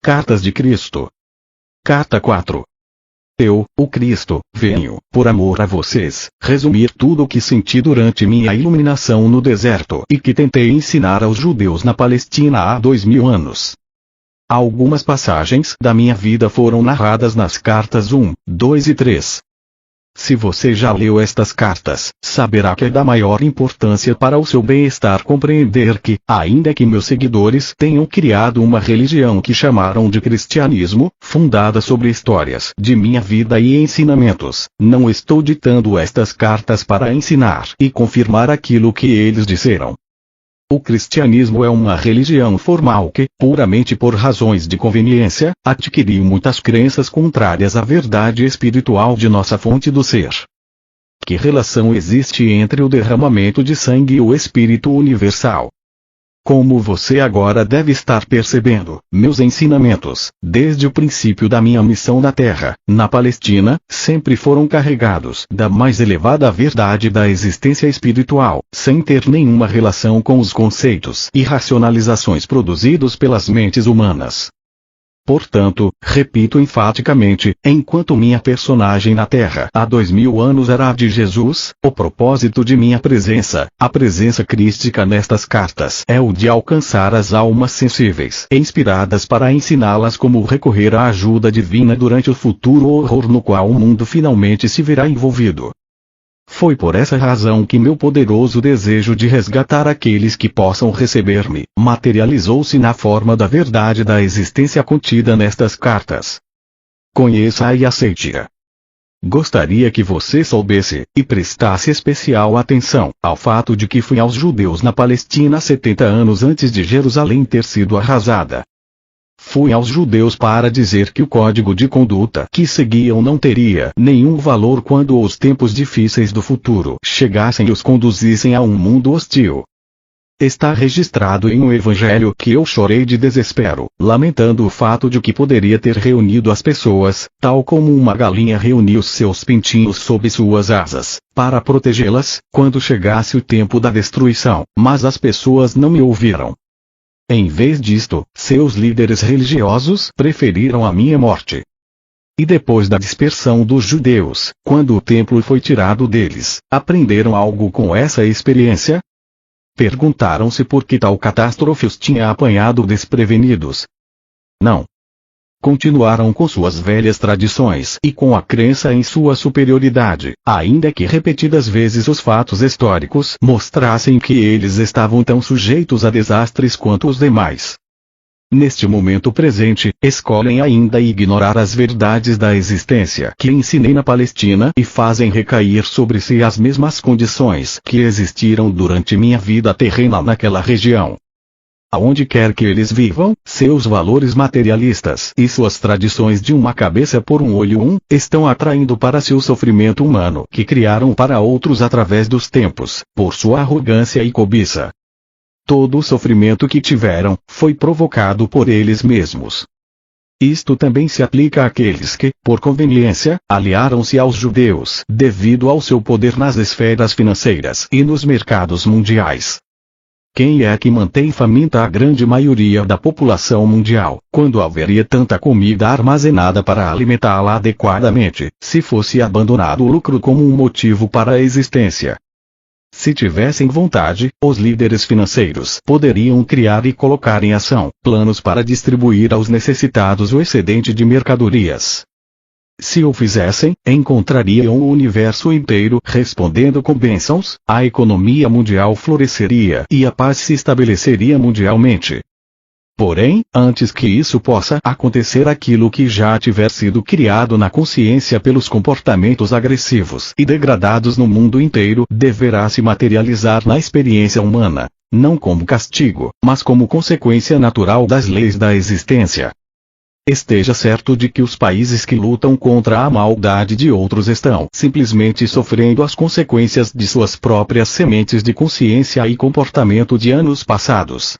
Cartas de Cristo. Carta 4. Eu, o Cristo, venho, por amor a vocês, resumir tudo o que senti durante minha iluminação no deserto e que tentei ensinar aos judeus na Palestina há 2000 anos. Algumas passagens da minha vida foram narradas nas cartas 1, 2 e 3. Se você já leu estas cartas, saberá que é da maior importância para o seu bem-estar compreender que, ainda que meus seguidores tenham criado uma religião que chamaram de cristianismo, fundada sobre histórias de minha vida e ensinamentos, não estou ditando estas cartas para ensinar e confirmar aquilo que eles disseram. O cristianismo é uma religião formal que, puramente por razões de conveniência, adquiriu muitas crenças contrárias à verdade espiritual de nossa fonte do ser. Que relação existe entre o derramamento de sangue e o Espírito Universal? Como você agora deve estar percebendo, meus ensinamentos, desde o princípio da minha missão na Terra, na Palestina, sempre foram carregados da mais elevada verdade da existência espiritual, sem ter nenhuma relação com os conceitos e racionalizações produzidos pelas mentes humanas. Portanto, repito enfaticamente, enquanto minha personagem na Terra há 2000 anos era a de Jesus, o propósito de minha presença, a presença crística nestas cartas é o de alcançar as almas sensíveis e inspiradas para ensiná-las como recorrer à ajuda divina durante o futuro horror no qual o mundo finalmente se verá envolvido. Foi por essa razão que meu poderoso desejo de resgatar aqueles que possam receber-me, materializou-se na forma da verdade da existência contida nestas cartas. Conheça-a e aceite-a. Gostaria que você soubesse, e prestasse especial atenção, ao fato de que fui aos judeus na Palestina 70 anos antes de Jerusalém ter sido arrasada. Fui aos judeus para dizer que o código de conduta que seguiam não teria nenhum valor quando os tempos difíceis do futuro chegassem e os conduzissem a um mundo hostil. Está registrado em um evangelho que eu chorei de desespero, lamentando o fato de que poderia ter reunido as pessoas, tal como uma galinha reuniu seus pintinhos sob suas asas, para protegê-las, quando chegasse o tempo da destruição, mas as pessoas não me ouviram. Em vez disto, seus líderes religiosos preferiram a minha morte. E depois da dispersão dos judeus, quando o templo foi tirado deles, aprenderam algo com essa experiência? Perguntaram-se por que tal catástrofe os tinha apanhado desprevenidos. Não. Continuaram com suas velhas tradições e com a crença em sua superioridade, ainda que repetidas vezes os fatos históricos mostrassem que eles estavam tão sujeitos a desastres quanto os demais. Neste momento presente, escolhem ainda ignorar as verdades da existência que ensinei na Palestina e fazem recair sobre si as mesmas condições que existiram durante minha vida terrena naquela região. Aonde quer que eles vivam, seus valores materialistas e suas tradições de uma cabeça por um olho estão atraindo para si o sofrimento humano que criaram para outros através dos tempos, por sua arrogância e cobiça. Todo o sofrimento que tiveram, foi provocado por eles mesmos. Isto também se aplica àqueles que, por conveniência, aliaram-se aos judeus, devido ao seu poder nas esferas financeiras e nos mercados mundiais. Quem é que mantém faminta a grande maioria da população mundial, quando haveria tanta comida armazenada para alimentá-la adequadamente, se fosse abandonado o lucro como um motivo para a existência? Se tivessem vontade, os líderes financeiros poderiam criar e colocar em ação planos para distribuir aos necessitados o excedente de mercadorias. Se o fizessem, encontrariam o universo inteiro respondendo com bênçãos, a economia mundial floresceria e a paz se estabeleceria mundialmente. Porém, antes que isso possa acontecer, aquilo que já tiver sido criado na consciência pelos comportamentos agressivos e degradados no mundo inteiro deverá se materializar na experiência humana, não como castigo, mas como consequência natural das leis da existência. Esteja certo de que os países que lutam contra a maldade de outros estão simplesmente sofrendo as consequências de suas próprias sementes de consciência e comportamento de anos passados.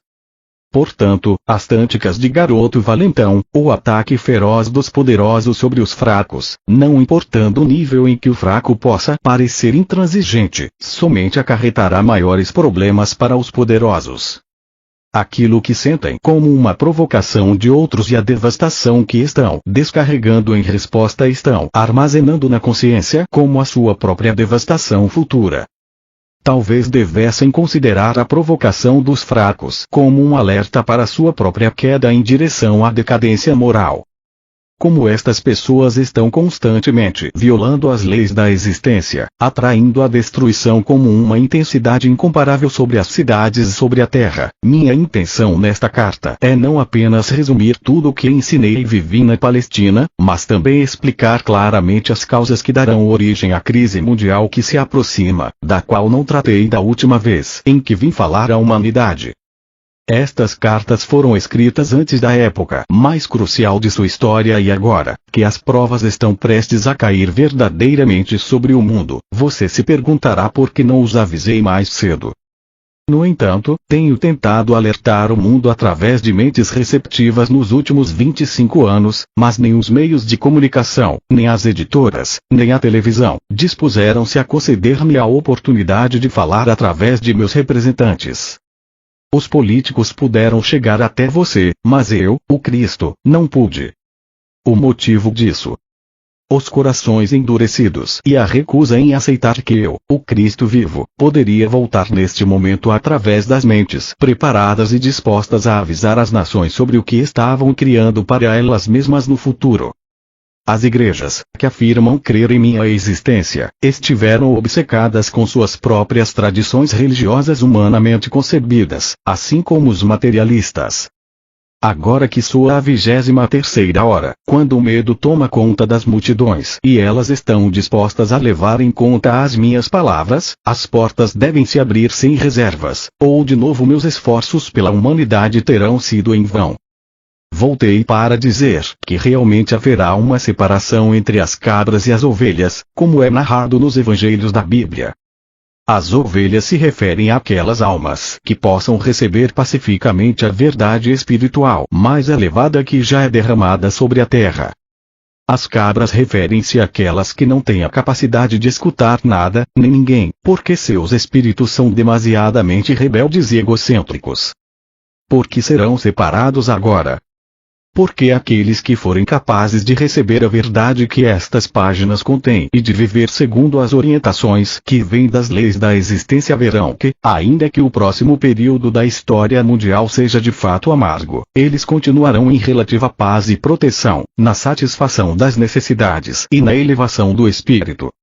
Portanto, as tânticas de garoto valentão, o ataque feroz dos poderosos sobre os fracos, não importando o nível em que o fraco possa parecer intransigente, somente acarretará maiores problemas para os poderosos. Aquilo que sentem como uma provocação de outros e a devastação que estão descarregando em resposta estão armazenando na consciência como a sua própria devastação futura. Talvez devessem considerar a provocação dos fracos como um alerta para sua própria queda em direção à decadência moral. Como estas pessoas estão constantemente violando as leis da existência, atraindo a destruição como uma intensidade incomparável sobre as cidades e sobre a terra, minha intenção nesta carta é não apenas resumir tudo o que ensinei e vivi na Palestina, mas também explicar claramente as causas que darão origem à crise mundial que se aproxima, da qual não tratei da última vez em que vim falar à humanidade. Estas cartas foram escritas antes da época mais crucial de sua história e agora, que as provas estão prestes a cair verdadeiramente sobre o mundo, você se perguntará por que não os avisei mais cedo. No entanto, tenho tentado alertar o mundo através de mentes receptivas nos últimos 25 anos, mas nem os meios de comunicação, nem as editoras, nem a televisão, dispuseram-se a conceder-me a oportunidade de falar através de meus representantes. Os políticos puderam chegar até você, mas eu, o Cristo, não pude. O motivo disso? Os corações endurecidos e a recusa em aceitar que eu, o Cristo vivo, poderia voltar neste momento através das mentes preparadas e dispostas a avisar as nações sobre o que estavam criando para elas mesmas no futuro. As igrejas, que afirmam crer em minha existência, estiveram obcecadas com suas próprias tradições religiosas humanamente concebidas, assim como os materialistas. Agora que soa a 23ª hora, quando o medo toma conta das multidões e elas estão dispostas a levar em conta as minhas palavras, as portas devem se abrir sem reservas, ou de novo meus esforços pela humanidade terão sido em vão. Voltei para dizer que realmente haverá uma separação entre as cabras e as ovelhas, como é narrado nos evangelhos da Bíblia. As ovelhas se referem àquelas almas que possam receber pacificamente a verdade espiritual mais elevada que já é derramada sobre a terra. As cabras referem-se àquelas que não têm a capacidade de escutar nada, nem ninguém, porque seus espíritos são demasiadamente rebeldes e egocêntricos. Por que serão separados agora? Porque aqueles que forem capazes de receber a verdade que estas páginas contêm e de viver segundo as orientações que vêm das leis da existência verão que, ainda que o próximo período da história mundial seja de fato amargo, eles continuarão em relativa paz e proteção, na satisfação das necessidades e na elevação do espírito.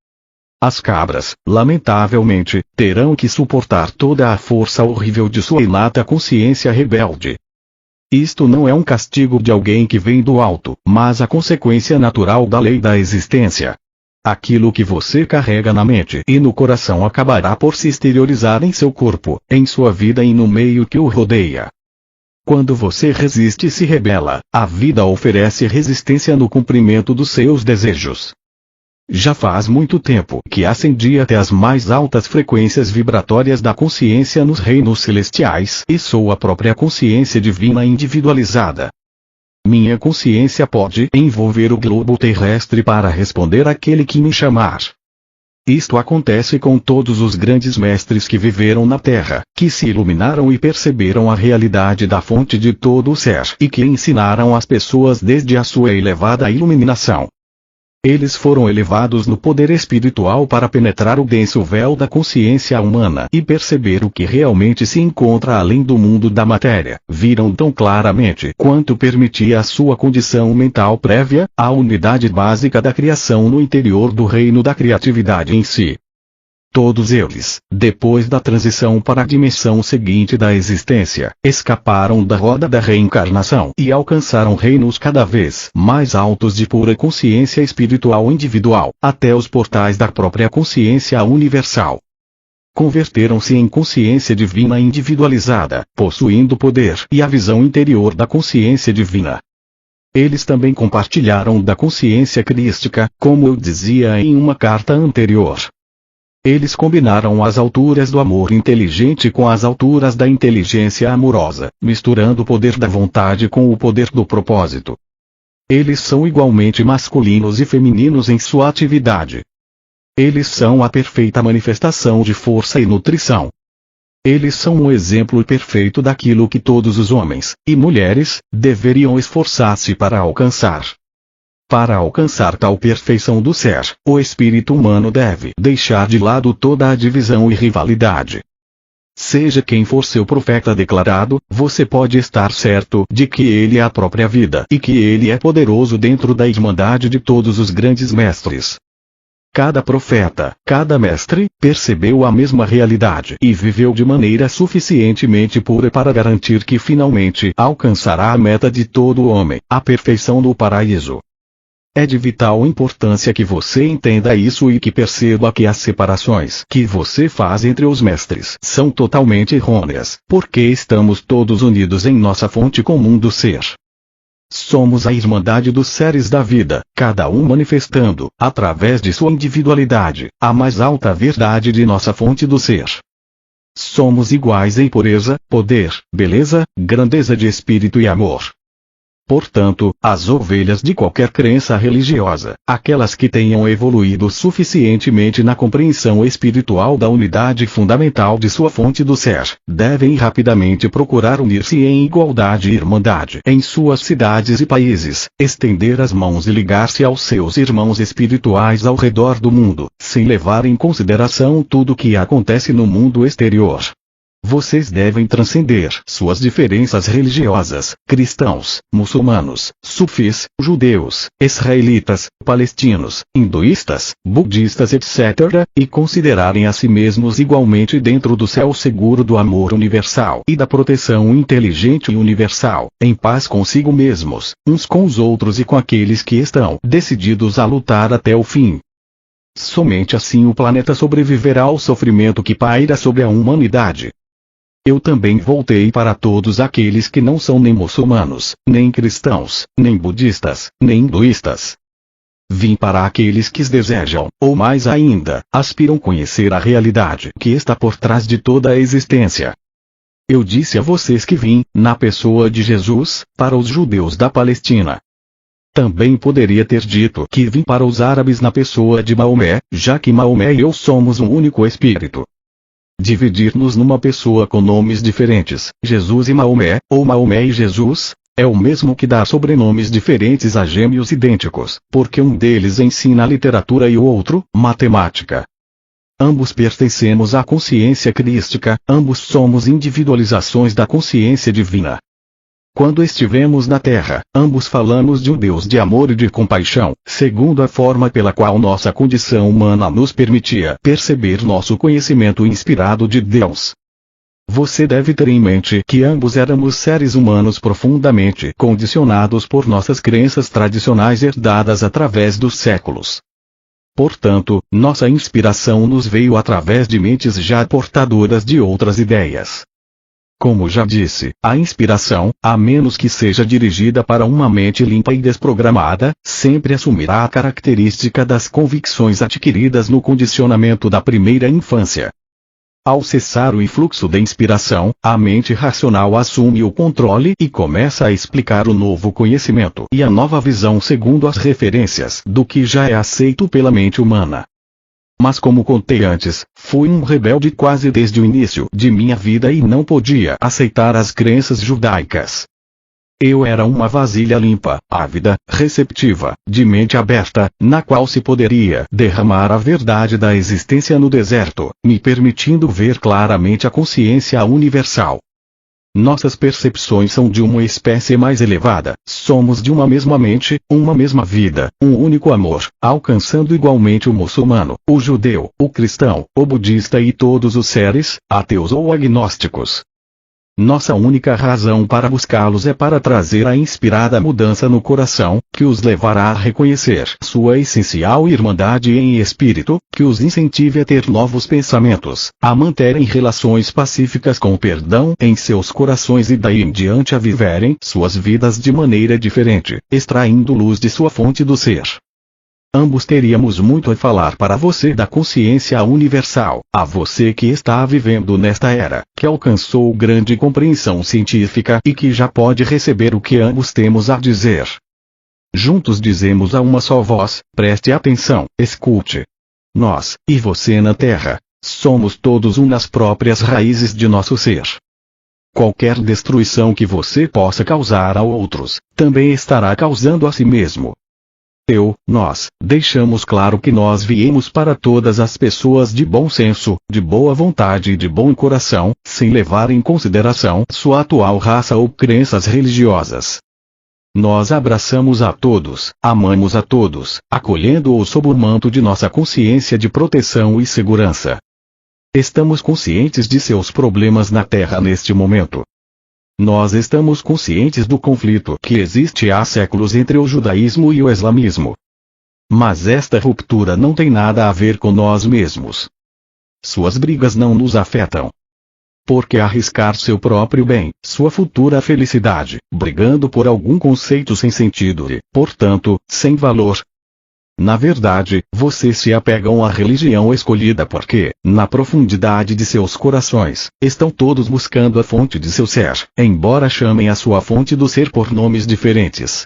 As cabras, lamentavelmente, terão que suportar toda a força horrível de sua inata consciência rebelde. Isto não é um castigo de alguém que vem do alto, mas a consequência natural da lei da existência. Aquilo que você carrega na mente e no coração acabará por se exteriorizar em seu corpo, em sua vida e no meio que o rodeia. Quando você resiste e se rebela, a vida oferece resistência no cumprimento dos seus desejos. Já faz muito tempo que ascendi até as mais altas frequências vibratórias da consciência nos reinos celestiais e sou a própria consciência divina individualizada. Minha consciência pode envolver o globo terrestre para responder àquele que me chamar. Isto acontece com todos os grandes mestres que viveram na Terra, que se iluminaram e perceberam a realidade da fonte de todo o ser e que ensinaram as pessoas desde a sua elevada iluminação. Eles foram elevados no poder espiritual para penetrar o denso véu da consciência humana e perceber o que realmente se encontra além do mundo da matéria. Viram tão claramente quanto permitia a sua condição mental prévia, a unidade básica da criação no interior do reino da criatividade em si. Todos eles, depois da transição para a dimensão seguinte da existência, escaparam da roda da reencarnação e alcançaram reinos cada vez mais altos de pura consciência espiritual individual, até os portais da própria consciência universal. Converteram-se em consciência divina individualizada, possuindo o poder e a visão interior da consciência divina. Eles também compartilharam da consciência crística, como eu dizia em uma carta anterior. Eles combinaram as alturas do amor inteligente com as alturas da inteligência amorosa, misturando o poder da vontade com o poder do propósito. Eles são igualmente masculinos e femininos em sua atividade. Eles são a perfeita manifestação de força e nutrição. Eles são um exemplo perfeito daquilo que todos os homens e mulheres deveriam esforçar-se para alcançar. Para alcançar tal perfeição do ser, o espírito humano deve deixar de lado toda a divisão e rivalidade. Seja quem for seu profeta declarado, você pode estar certo de que ele é a própria vida e que ele é poderoso dentro da irmandade de todos os grandes mestres. Cada profeta, cada mestre, percebeu a mesma realidade e viveu de maneira suficientemente pura para garantir que finalmente alcançará a meta de todo homem, a perfeição do paraíso. É de vital importância que você entenda isso e que perceba que as separações que você faz entre os mestres são totalmente errôneas, porque estamos todos unidos em nossa fonte comum do ser. Somos a irmandade dos seres da vida, cada um manifestando, através de sua individualidade, a mais alta verdade de nossa fonte do ser. Somos iguais em pureza, poder, beleza, grandeza de espírito e amor. Portanto, as ovelhas de qualquer crença religiosa, aquelas que tenham evoluído suficientemente na compreensão espiritual da unidade fundamental de sua fonte do ser, devem rapidamente procurar unir-se em igualdade e irmandade em suas cidades e países, estender as mãos e ligar-se aos seus irmãos espirituais ao redor do mundo, sem levar em consideração tudo o que acontece no mundo exterior. Vocês devem transcender suas diferenças religiosas, cristãos, muçulmanos, sufis, judeus, israelitas, palestinos, hinduístas, budistas etc., e considerarem a si mesmos igualmente dentro do céu seguro do amor universal e da proteção inteligente e universal, em paz consigo mesmos, uns com os outros e com aqueles que estão decididos a lutar até o fim. Somente assim o planeta sobreviverá ao sofrimento que paira sobre a humanidade. Eu também voltei para todos aqueles que não são nem muçulmanos, nem cristãos, nem budistas, nem hinduístas. Vim para aqueles que desejam, ou mais ainda, aspiram conhecer a realidade que está por trás de toda a existência. Eu disse a vocês que vim, na pessoa de Jesus, para os judeus da Palestina. Também poderia ter dito que vim para os árabes na pessoa de Maomé, já que Maomé e eu somos um único espírito. Dividir-nos numa pessoa com nomes diferentes, Jesus e Maomé, ou Maomé e Jesus, é o mesmo que dar sobrenomes diferentes a gêmeos idênticos, porque um deles ensina literatura e o outro, matemática. Ambos pertencemos à consciência crística, ambos somos individualizações da consciência divina. Quando estivemos na Terra, ambos falamos de um Deus de amor e de compaixão, segundo a forma pela qual nossa condição humana nos permitia perceber nosso conhecimento inspirado de Deus. Você deve ter em mente que ambos éramos seres humanos profundamente condicionados por nossas crenças tradicionais herdadas através dos séculos. Portanto, nossa inspiração nos veio através de mentes já portadoras de outras ideias. Como já disse, a inspiração, a menos que seja dirigida para uma mente limpa e desprogramada, sempre assumirá a característica das convicções adquiridas no condicionamento da primeira infância. Ao cessar o influxo da inspiração, a mente racional assume o controle e começa a explicar o novo conhecimento e a nova visão segundo as referências do que já é aceito pela mente humana. Mas como contei antes, fui um rebelde quase desde o início de minha vida e não podia aceitar as crenças judaicas. Eu era uma vasilha limpa, ávida, receptiva, de mente aberta, na qual se poderia derramar a verdade da existência no deserto, me permitindo ver claramente a consciência universal. Nossas percepções são de uma espécie mais elevada, somos de uma mesma mente, uma mesma vida, um único amor, alcançando igualmente o muçulmano, o judeu, o cristão, o budista e todos os seres, ateus ou agnósticos. Nossa única razão para buscá-los é para trazer a inspirada mudança no coração, que os levará a reconhecer sua essencial irmandade em espírito, que os incentive a ter novos pensamentos, a manterem relações pacíficas com o perdão em seus corações e daí em diante a viverem suas vidas de maneira diferente, extraindo luz de sua fonte do ser. Ambos teríamos muito a falar para você da consciência universal, a você que está vivendo nesta era, que alcançou grande compreensão científica e que já pode receber o que ambos temos a dizer. Juntos dizemos a uma só voz, preste atenção, escute. Nós, e você na Terra, somos todos um nas próprias raízes de nosso ser. Qualquer destruição que você possa causar a outros, também estará causando a si mesmo. Nós, deixamos claro que nós viemos para todas as pessoas de bom senso, de boa vontade e de bom coração, sem levar em consideração sua atual raça ou crenças religiosas. Nós abraçamos a todos, amamos a todos, acolhendo-os sob o manto de nossa consciência de proteção e segurança. Estamos conscientes de seus problemas na Terra neste momento. Nós estamos conscientes do conflito que existe há séculos entre o judaísmo e o islamismo. Mas esta ruptura não tem nada a ver com nós mesmos. Suas brigas não nos afetam. Por que arriscar seu próprio bem, sua futura felicidade, brigando por algum conceito sem sentido e, portanto, sem valor? Na verdade, vocês se apegam à religião escolhida porque, na profundidade de seus corações, estão todos buscando a fonte de seu ser, embora chamem a sua fonte do ser por nomes diferentes.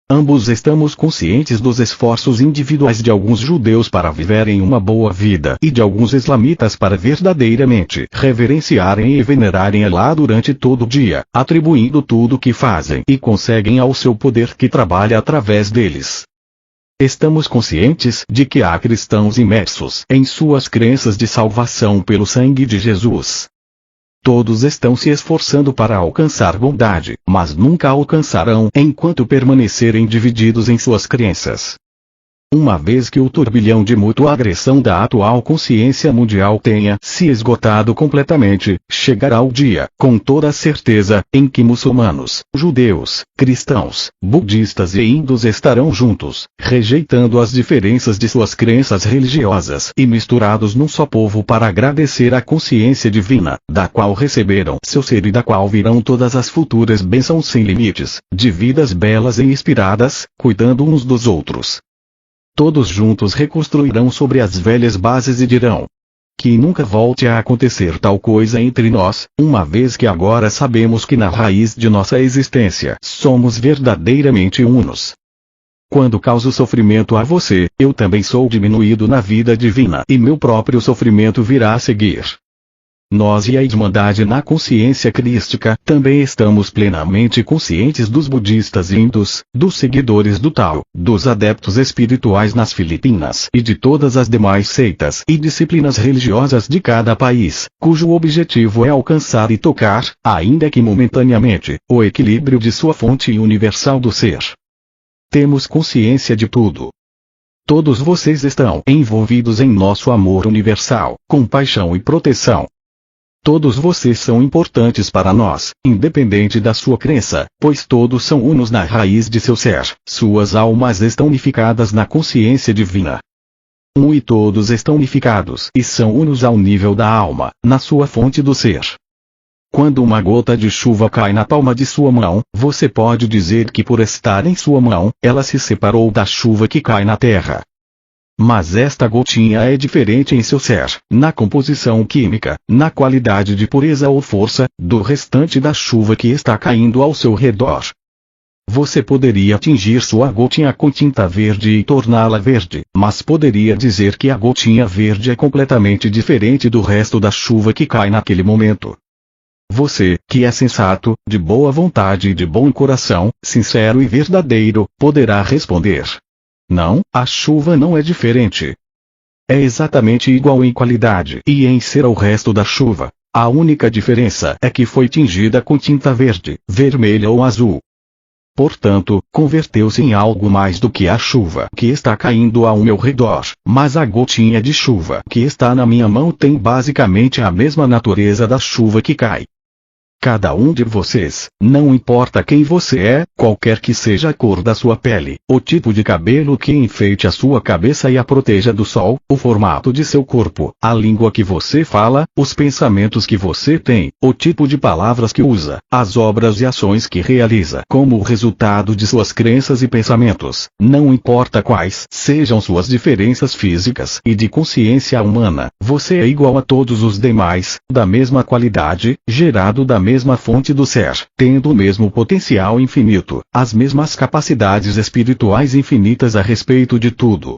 Ambos estamos conscientes dos esforços individuais de alguns judeus para viverem uma boa vida e de alguns islamitas para verdadeiramente reverenciarem e venerarem Allah durante todo o dia, atribuindo tudo o que fazem e conseguem ao seu poder que trabalha através deles. Estamos conscientes de que há cristãos imersos em suas crenças de salvação pelo sangue de Jesus. Todos estão se esforçando para alcançar bondade, mas nunca alcançarão enquanto permanecerem divididos em suas crenças. Uma vez que o turbilhão de mútua agressão da atual consciência mundial tenha se esgotado completamente, chegará o dia, com toda certeza, em que muçulmanos, judeus, cristãos, budistas e hindus estarão juntos, rejeitando as diferenças de suas crenças religiosas e misturados num só povo para agradecer à consciência divina, da qual receberam seu ser e da qual virão todas as futuras bênçãos sem limites, de vidas belas e inspiradas, cuidando uns dos outros. Todos juntos reconstruirão sobre as velhas bases e dirão: que nunca volte a acontecer tal coisa entre nós, uma vez que agora sabemos que na raiz de nossa existência somos verdadeiramente unos. Quando causo sofrimento a você, eu também sou diminuído na vida divina e meu próprio sofrimento virá a seguir. Nós e a Irmandade na consciência crística também estamos plenamente conscientes dos budistas hindus, dos seguidores do Tao, dos adeptos espirituais nas Filipinas e de todas as demais seitas e disciplinas religiosas de cada país, cujo objetivo é alcançar e tocar, ainda que momentaneamente, o equilíbrio de sua fonte universal do ser. Temos consciência de tudo. Todos vocês estão envolvidos em nosso amor universal, compaixão e proteção. Todos vocês são importantes para nós, independente da sua crença, pois todos são unos na raiz de seu ser, suas almas estão unificadas na consciência divina. E todos estão unificados e são unos ao nível da alma, na sua fonte do ser. Quando uma gota de chuva cai na palma de sua mão, você pode dizer que por estar em sua mão, ela se separou da chuva que cai na terra. Mas esta gotinha é diferente em seu ser, na composição química, na qualidade de pureza ou força, do restante da chuva que está caindo ao seu redor. Você poderia tingir sua gotinha com tinta verde e torná-la verde, mas poderia dizer que a gotinha verde é completamente diferente do resto da chuva que cai naquele momento. Você, que é sensato, de boa vontade e de bom coração, sincero e verdadeiro, poderá responder: não, a chuva não é diferente. É exatamente igual em qualidade e em ser ao resto da chuva. A única diferença é que foi tingida com tinta verde, vermelha ou azul. Portanto, converteu-se em algo mais do que a chuva que está caindo ao meu redor, mas a gotinha de chuva que está na minha mão tem basicamente a mesma natureza da chuva que cai. Cada um de vocês, não importa quem você é, qualquer que seja a cor da sua pele, o tipo de cabelo que enfeite a sua cabeça e a proteja do sol, o formato de seu corpo, a língua que você fala, os pensamentos que você tem, o tipo de palavras que usa, as obras e ações que realiza como resultado de suas crenças e pensamentos, não importa quais sejam suas diferenças físicas e de consciência humana, você é igual a todos os demais, da mesma qualidade, gerado da mesma fonte do ser, tendo o mesmo potencial infinito, as mesmas capacidades espirituais infinitas a respeito de tudo.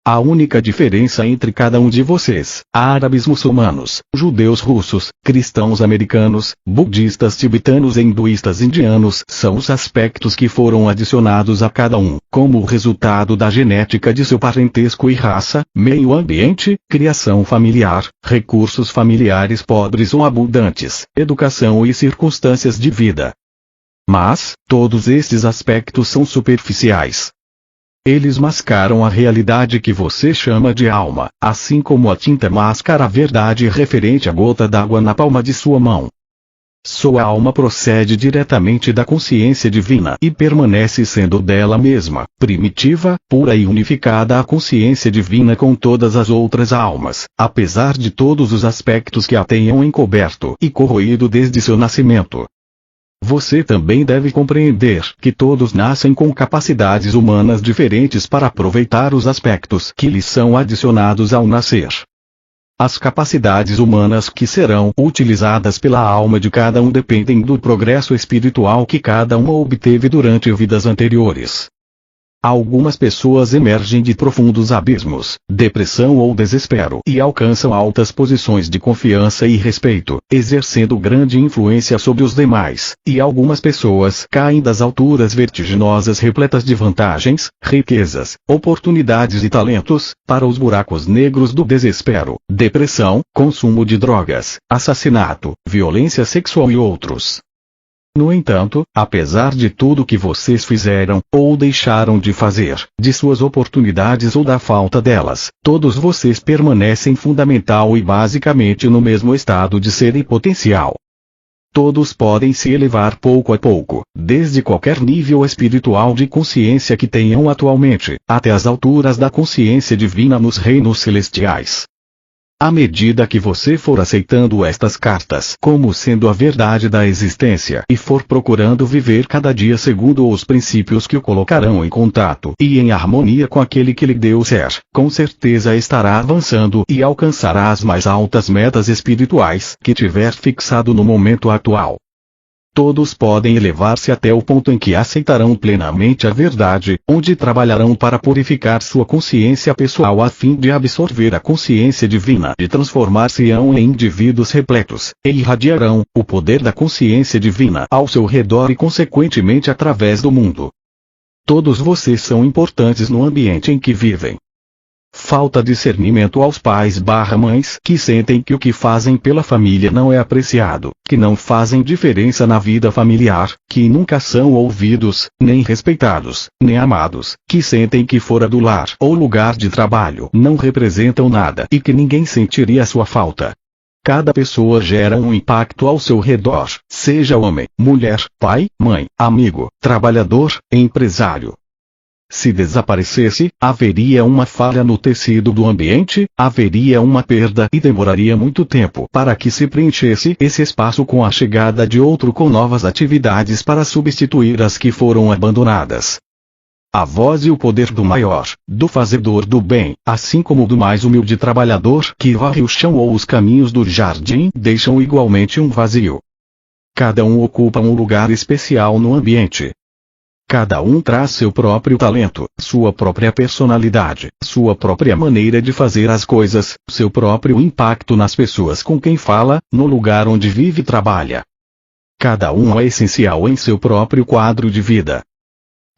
A única diferença entre cada um de vocês, árabes muçulmanos, judeus russos, cristãos americanos, budistas tibetanos e hinduístas indianos, são os aspectos que foram adicionados a cada um, como resultado da genética de seu parentesco e raça, meio ambiente, criação familiar, recursos familiares pobres ou abundantes, educação e circunstâncias de vida. Mas, todos estes aspectos são superficiais. Eles mascaram a realidade que você chama de alma, assim como a tinta mascara a verdade referente à gota d'água na palma de sua mão. Sua alma procede diretamente da consciência divina e permanece sendo dela mesma, primitiva, pura e unificada à consciência divina com todas as outras almas, apesar de todos os aspectos que a tenham encoberto e corroído desde seu nascimento. Você também deve compreender que todos nascem com capacidades humanas diferentes para aproveitar os aspectos que lhes são adicionados ao nascer. As capacidades humanas que serão utilizadas pela alma de cada um dependem do progresso espiritual que cada uma obteve durante vidas anteriores. Algumas pessoas emergem de profundos abismos, depressão ou desespero e alcançam altas posições de confiança e respeito, exercendo grande influência sobre os demais, e algumas pessoas caem das alturas vertiginosas repletas de vantagens, riquezas, oportunidades e talentos, para os buracos negros do desespero, depressão, consumo de drogas, assassinato, violência sexual e outros. No entanto, apesar de tudo que vocês fizeram, ou deixaram de fazer, de suas oportunidades ou da falta delas, todos vocês permanecem fundamental e basicamente no mesmo estado de ser e potencial. Todos podem se elevar pouco a pouco, desde qualquer nível espiritual de consciência que tenham atualmente, até as alturas da consciência divina nos reinos celestiais. À medida que você for aceitando estas cartas como sendo a verdade da existência e for procurando viver cada dia segundo os princípios que o colocarão em contato e em harmonia com aquele que lhe deu o ser, com certeza estará avançando e alcançará as mais altas metas espirituais que tiver fixado no momento atual. Todos podem elevar-se até o ponto em que aceitarão plenamente a verdade, onde trabalharão para purificar sua consciência pessoal a fim de absorver a consciência divina e transformar-se-ão em indivíduos repletos, e irradiarão o poder da consciência divina ao seu redor e consequentemente através do mundo. Todos vocês são importantes no ambiente em que vivem. Falta discernimento aos pais/mães que sentem que o que fazem pela família não é apreciado, que não fazem diferença na vida familiar, que nunca são ouvidos, nem respeitados, nem amados, que sentem que fora do lar ou lugar de trabalho não representam nada e que ninguém sentiria sua falta. Cada pessoa gera um impacto ao seu redor, seja homem, mulher, pai, mãe, amigo, trabalhador, empresário. Se desaparecesse, haveria uma falha no tecido do ambiente, haveria uma perda e demoraria muito tempo para que se preenchesse esse espaço com a chegada de outro com novas atividades para substituir as que foram abandonadas. A voz e o poder do maior, do fazedor do bem, assim como do mais humilde trabalhador que varre o chão ou os caminhos do jardim, deixam igualmente um vazio. Cada um ocupa um lugar especial no ambiente. Cada um traz seu próprio talento, sua própria personalidade, sua própria maneira de fazer as coisas, seu próprio impacto nas pessoas com quem fala, no lugar onde vive e trabalha. Cada um é essencial em seu próprio quadro de vida.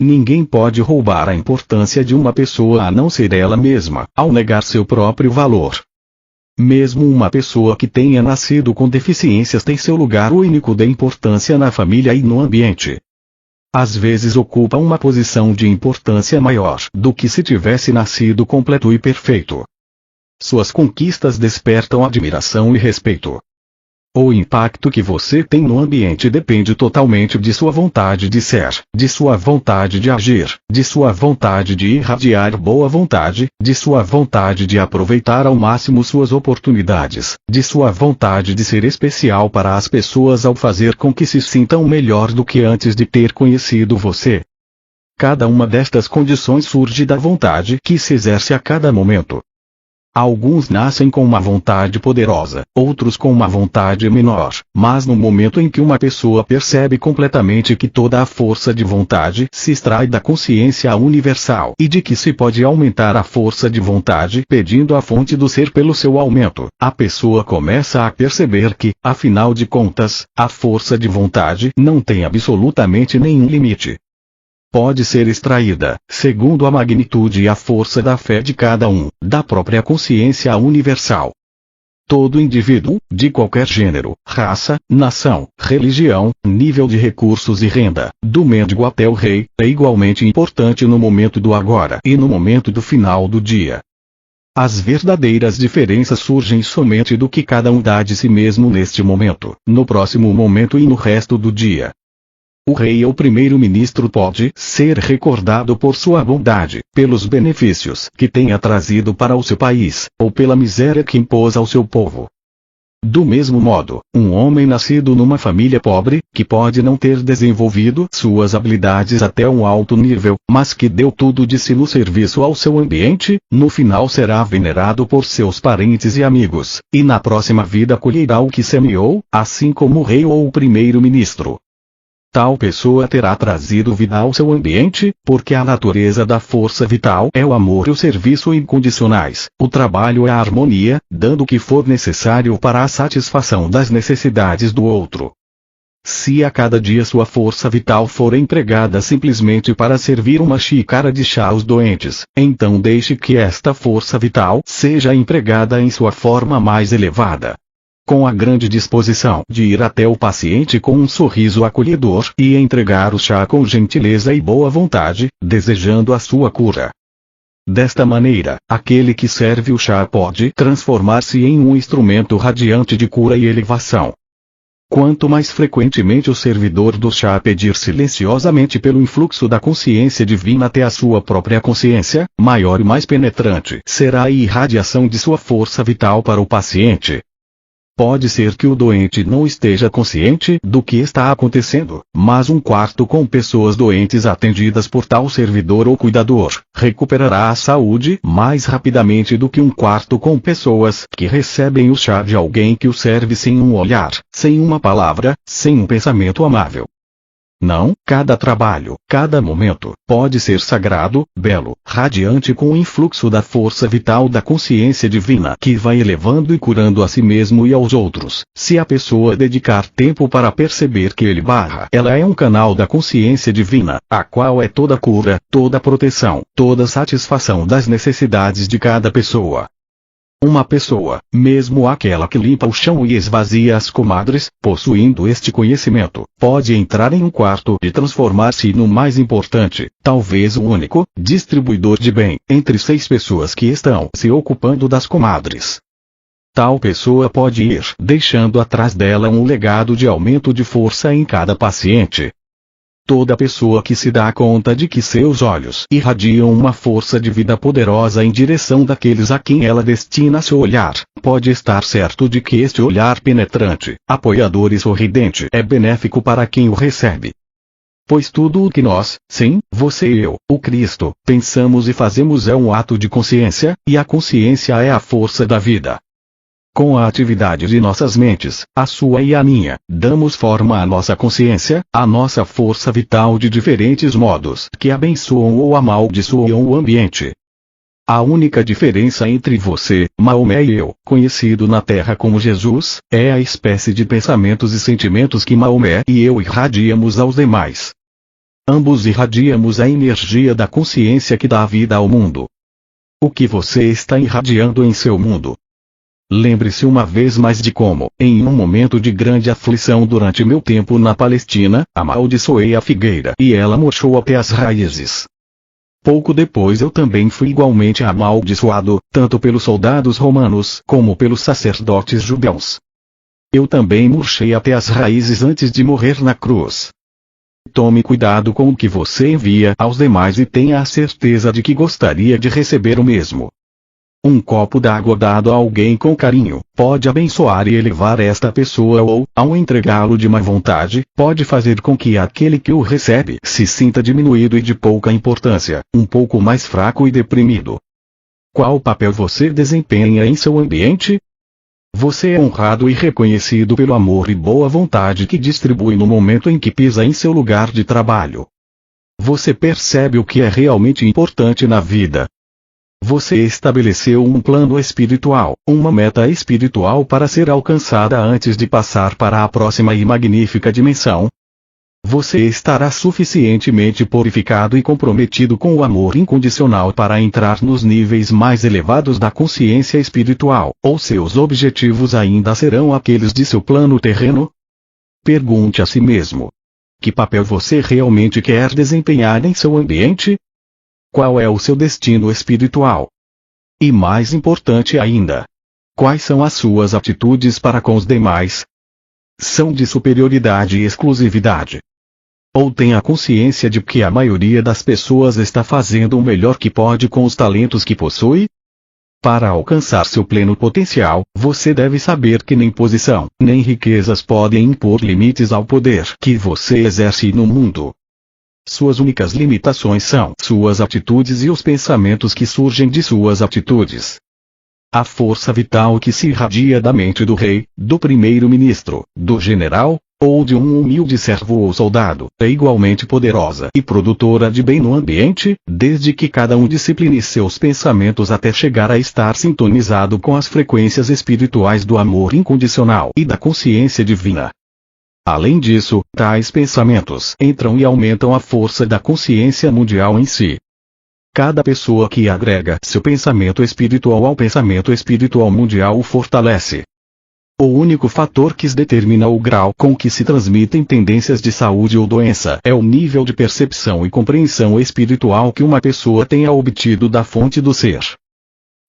Ninguém pode roubar a importância de uma pessoa a não ser ela mesma, ao negar seu próprio valor. Mesmo uma pessoa que tenha nascido com deficiências tem seu lugar único de importância na família e no ambiente. Às vezes ocupa uma posição de importância maior do que se tivesse nascido completo e perfeito. Suas conquistas despertam admiração e respeito. O impacto que você tem no ambiente depende totalmente de sua vontade de ser, de sua vontade de agir, de sua vontade de irradiar boa vontade, de sua vontade de aproveitar ao máximo suas oportunidades, de sua vontade de ser especial para as pessoas ao fazer com que se sintam melhor do que antes de ter conhecido você. Cada uma destas condições surge da vontade que se exerce a cada momento. Alguns nascem com uma vontade poderosa, outros com uma vontade menor, mas no momento em que uma pessoa percebe completamente que toda a força de vontade se extrai da consciência universal e de que se pode aumentar a força de vontade pedindo a fonte do ser pelo seu aumento, a pessoa começa a perceber que, afinal de contas, a força de vontade não tem absolutamente nenhum limite. Pode ser extraída, segundo a magnitude e a força da fé de cada um, da própria consciência universal. Todo indivíduo, de qualquer gênero, raça, nação, religião, nível de recursos e renda, do mendigo até o rei, é igualmente importante no momento do agora e no momento do final do dia. As verdadeiras diferenças surgem somente do que cada um dá de si mesmo neste momento, no próximo momento e no resto do dia. O rei ou primeiro-ministro pode ser recordado por sua bondade, pelos benefícios que tenha trazido para o seu país, ou pela miséria que impôs ao seu povo. Do mesmo modo, um homem nascido numa família pobre, que pode não ter desenvolvido suas habilidades até um alto nível, mas que deu tudo de si no serviço ao seu ambiente, no final será venerado por seus parentes e amigos, e na próxima vida colherá o que semeou, assim como o rei ou o primeiro-ministro. Tal pessoa terá trazido vida ao seu ambiente, porque a natureza da força vital é o amor e o serviço incondicionais, o trabalho é a harmonia, dando o que for necessário para a satisfação das necessidades do outro. Se a cada dia sua força vital for empregada simplesmente para servir uma xícara de chá aos doentes, então deixe que esta força vital seja empregada em sua forma mais elevada. Com a grande disposição de ir até o paciente com um sorriso acolhedor e entregar o chá com gentileza e boa vontade, desejando a sua cura. Desta maneira, aquele que serve o chá pode transformar-se em um instrumento radiante de cura e elevação. Quanto mais frequentemente o servidor do chá pedir silenciosamente pelo influxo da consciência divina até a sua própria consciência, maior e mais penetrante será a irradiação de sua força vital para o paciente. Pode ser que o doente não esteja consciente do que está acontecendo, mas um quarto com pessoas doentes atendidas por tal servidor ou cuidador, recuperará a saúde mais rapidamente do que um quarto com pessoas que recebem o chá de alguém que o serve sem um olhar, sem uma palavra, sem um pensamento amável. Não, cada trabalho, cada momento, pode ser sagrado, belo, radiante com o influxo da força vital da consciência divina que vai elevando e curando a si mesmo e aos outros, se a pessoa dedicar tempo para perceber que ela é um canal da consciência divina, a qual é toda cura, toda proteção, toda satisfação das necessidades de cada pessoa. Uma pessoa, mesmo aquela que limpa o chão e esvazia as comadres, possuindo este conhecimento, pode entrar em um quarto e transformar-se no mais importante, talvez o único, distribuidor de bem, entre 6 pessoas que estão se ocupando das comadres. Tal pessoa pode ir deixando atrás dela um legado de aumento de força em cada paciente. Toda pessoa que se dá conta de que seus olhos irradiam uma força de vida poderosa em direção daqueles a quem ela destina seu olhar, pode estar certo de que este olhar penetrante, apoiador e sorridente é benéfico para quem o recebe. Pois tudo o que nós, sim, você e eu, o Cristo, pensamos e fazemos é um ato de consciência, e a consciência é a força da vida. Com a atividade de nossas mentes, a sua e a minha, damos forma à nossa consciência, à nossa força vital de diferentes modos que abençoam ou amaldiçoam o ambiente. A única diferença entre você, Maomé e eu, conhecido na Terra como Jesus, é a espécie de pensamentos e sentimentos que Maomé e eu irradiamos aos demais. Ambos irradiamos a energia da consciência que dá vida ao mundo. O que você está irradiando em seu mundo? Lembre-se uma vez mais de como, em um momento de grande aflição durante meu tempo na Palestina, amaldiçoei a figueira e ela murchou até as raízes. Pouco depois eu também fui igualmente amaldiçoado, tanto pelos soldados romanos como pelos sacerdotes judeus. Eu também murchei até as raízes antes de morrer na cruz. Tome cuidado com o que você envia aos demais e tenha a certeza de que gostaria de receber o mesmo. Um copo d'água dado a alguém com carinho, pode abençoar e elevar esta pessoa ou, ao entregá-lo de má vontade, pode fazer com que aquele que o recebe se sinta diminuído e de pouca importância, um pouco mais fraco e deprimido. Qual papel você desempenha em seu ambiente? Você é honrado e reconhecido pelo amor e boa vontade que distribui no momento em que pisa em seu lugar de trabalho. Você percebe o que é realmente importante na vida. Você estabeleceu um plano espiritual, uma meta espiritual para ser alcançada antes de passar para a próxima e magnífica dimensão. Você estará suficientemente purificado e comprometido com o amor incondicional para entrar nos níveis mais elevados da consciência espiritual, ou seus objetivos ainda serão aqueles de seu plano terreno? Pergunte a si mesmo: que papel você realmente quer desempenhar em seu ambiente? Qual é o seu destino espiritual? E mais importante ainda, quais são as suas atitudes para com os demais? São de superioridade e exclusividade? Ou tem a consciência de que a maioria das pessoas está fazendo o melhor que pode com os talentos que possui? Para alcançar seu pleno potencial, você deve saber que nem posição, nem riquezas podem impor limites ao poder que você exerce no mundo. Suas únicas limitações são suas atitudes e os pensamentos que surgem de suas atitudes. A força vital que se irradia da mente do rei, do primeiro-ministro, do general, ou de um humilde servo ou soldado, é igualmente poderosa e produtora de bem no ambiente, desde que cada um discipline seus pensamentos até chegar a estar sintonizado com as frequências espirituais do amor incondicional e da consciência divina. Além disso, tais pensamentos entram e aumentam a força da consciência mundial em si. Cada pessoa que agrega seu pensamento espiritual ao pensamento espiritual mundial o fortalece. O único fator que determina o grau com que se transmitem tendências de saúde ou doença é o nível de percepção e compreensão espiritual que uma pessoa tenha obtido da fonte do ser.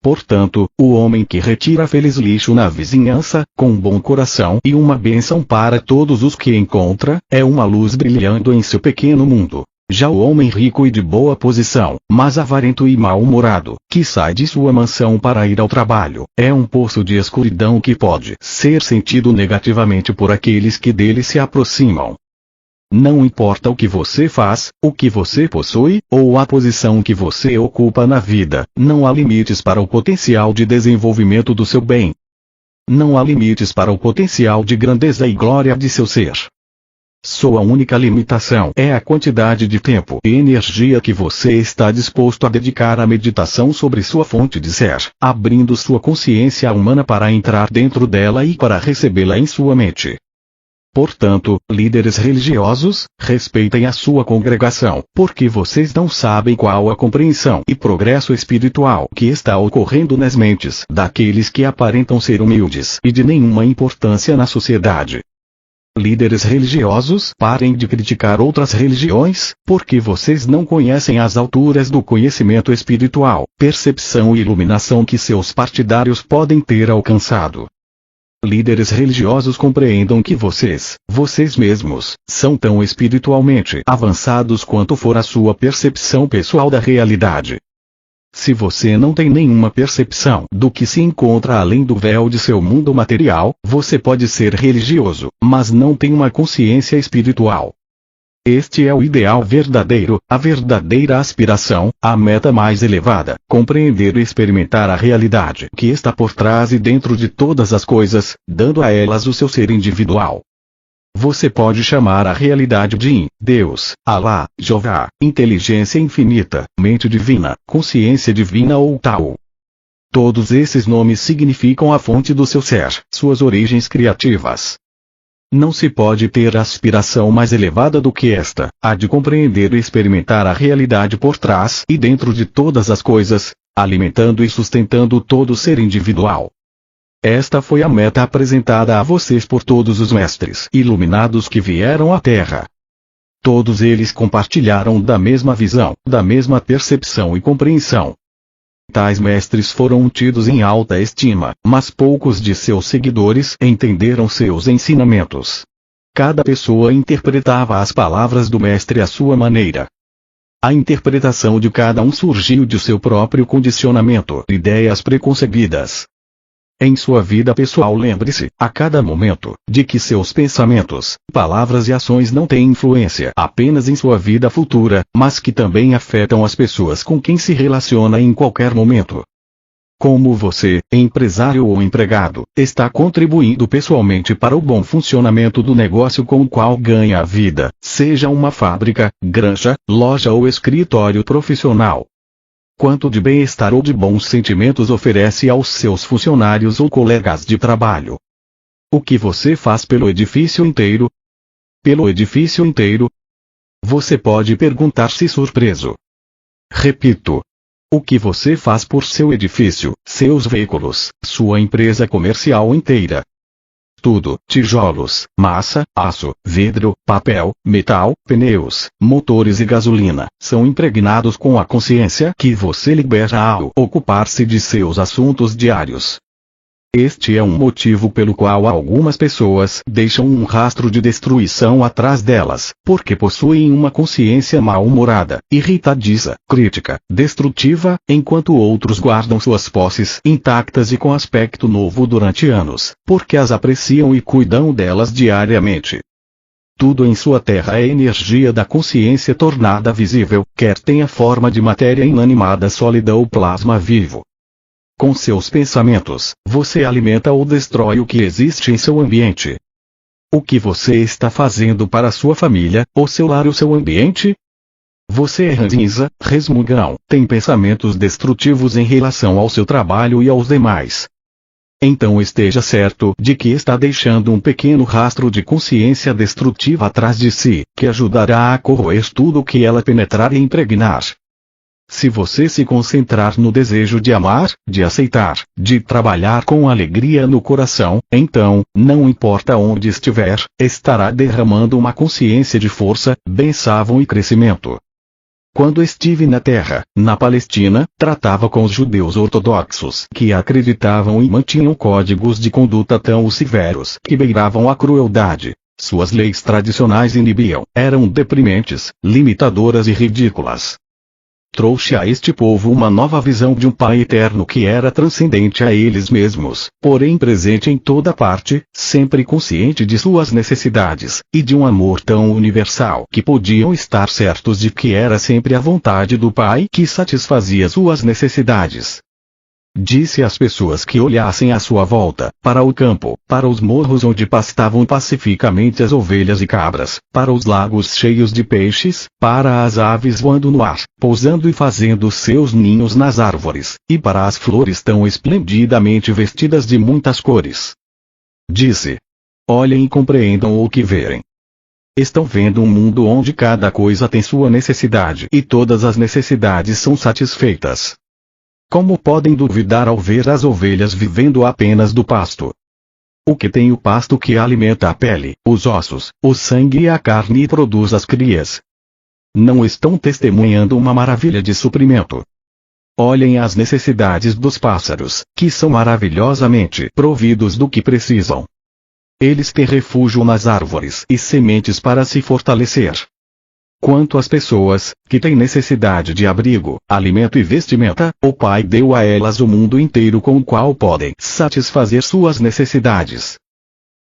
Portanto, o homem que retira feliz lixo na vizinhança, com um bom coração e uma bênção para todos os que encontra, é uma luz brilhando em seu pequeno mundo. Já o homem rico e de boa posição, mas avarento e mal-humorado, que sai de sua mansão para ir ao trabalho, é um poço de escuridão que pode ser sentido negativamente por aqueles que dele se aproximam. Não importa o que você faz, o que você possui, ou a posição que você ocupa na vida, não há limites para o potencial de desenvolvimento do seu bem. Não há limites para o potencial de grandeza e glória de seu ser. Sua única limitação é a quantidade de tempo e energia que você está disposto a dedicar à meditação sobre sua fonte de ser, abrindo sua consciência humana para entrar dentro dela e para recebê-la em sua mente. Portanto, líderes religiosos, respeitem a sua congregação, porque vocês não sabem qual a compreensão e progresso espiritual que está ocorrendo nas mentes daqueles que aparentam ser humildes e de nenhuma importância na sociedade. Líderes religiosos, parem de criticar outras religiões, porque vocês não conhecem as alturas do conhecimento espiritual, percepção e iluminação que seus partidários podem ter alcançado. Líderes religiosos compreendam que vocês mesmos, são tão espiritualmente avançados quanto for a sua percepção pessoal da realidade. Se você não tem nenhuma percepção do que se encontra além do véu de seu mundo material, você pode ser religioso, mas não tem uma consciência espiritual. Este é o ideal verdadeiro, a verdadeira aspiração, a meta mais elevada, compreender e experimentar a realidade que está por trás e dentro de todas as coisas, dando a elas o seu ser individual. Você pode chamar a realidade de Deus, Alá, Jeová, inteligência infinita, mente divina, consciência divina ou Tao. Todos esses nomes significam a fonte do seu ser, suas origens criativas. Não se pode ter aspiração mais elevada do que esta, a de compreender e experimentar a realidade por trás e dentro de todas as coisas, alimentando e sustentando todo ser individual. Esta foi a meta apresentada a vocês por todos os mestres iluminados que vieram à Terra. Todos eles compartilharam da mesma visão, da mesma percepção e compreensão. Tais mestres foram tidos em alta estima, mas poucos de seus seguidores entenderam seus ensinamentos. Cada pessoa interpretava as palavras do mestre à sua maneira. A interpretação de cada um surgiu de seu próprio condicionamento, ideias preconcebidas. Em sua vida pessoal lembre-se, a cada momento, de que seus pensamentos, palavras e ações não têm influência apenas em sua vida futura, mas que também afetam as pessoas com quem se relaciona em qualquer momento. Como você, empresário ou empregado, está contribuindo pessoalmente para o bom funcionamento do negócio com o qual ganha a vida, seja uma fábrica, granja, loja ou escritório profissional. Quanto de bem-estar ou de bons sentimentos oferece aos seus funcionários ou colegas de trabalho? O que você faz pelo edifício inteiro? Pelo edifício inteiro? Você pode perguntar-se surpreso. Repito. O que você faz por seu edifício, seus veículos, sua empresa comercial inteira? Tudo: tijolos, massa, aço, vidro, papel, metal, pneus, motores e gasolina, são impregnados com a consciência que você libera ao ocupar-se de seus assuntos diários. Este é um motivo pelo qual algumas pessoas deixam um rastro de destruição atrás delas, porque possuem uma consciência mal-humorada, irritadiça, crítica, destrutiva, enquanto outros guardam suas posses intactas e com aspecto novo durante anos, porque as apreciam e cuidam delas diariamente. Tudo em sua terra é energia da consciência tornada visível, quer tenha forma de matéria inanimada sólida ou plasma vivo. Com seus pensamentos, você alimenta ou destrói o que existe em seu ambiente. O que você está fazendo para sua família, ou seu lar ou seu ambiente? Você é ranzinza, resmungão, tem pensamentos destrutivos em relação ao seu trabalho e aos demais. Então esteja certo de que está deixando um pequeno rastro de consciência destrutiva atrás de si, que ajudará a corroer tudo o que ela penetrar e impregnar. Se você se concentrar no desejo de amar, de aceitar, de trabalhar com alegria no coração, então, não importa onde estiver, estará derramando uma consciência de força, bênção e crescimento. Quando estive na terra, na Palestina, tratava com os judeus ortodoxos que acreditavam e mantinham códigos de conduta tão severos que beiravam a crueldade. Suas leis tradicionais inibiam, eram deprimentes, limitadoras e ridículas. Trouxe a este povo uma nova visão de um Pai eterno que era transcendente a eles mesmos, porém presente em toda parte, sempre consciente de suas necessidades, e de um amor tão universal que podiam estar certos de que era sempre a vontade do Pai que satisfazia suas necessidades. Disse às pessoas que olhassem à sua volta, para o campo, para os morros onde pastavam pacificamente as ovelhas e cabras, para os lagos cheios de peixes, para as aves voando no ar, pousando e fazendo seus ninhos nas árvores, e para as flores tão esplendidamente vestidas de muitas cores. Disse: olhem e compreendam o que verem. Estão vendo um mundo onde cada coisa tem sua necessidade e todas as necessidades são satisfeitas. Como podem duvidar ao ver as ovelhas vivendo apenas do pasto? O que tem o pasto que alimenta a pele, os ossos, o sangue e a carne e produz as crias? Não estão testemunhando uma maravilha de suprimento? Olhem as necessidades dos pássaros, que são maravilhosamente providos do que precisam. Eles têm refúgio nas árvores e sementes para se fortalecer. Quanto às pessoas, que têm necessidade de abrigo, alimento e vestimenta, o Pai deu a elas o mundo inteiro com o qual podem satisfazer suas necessidades.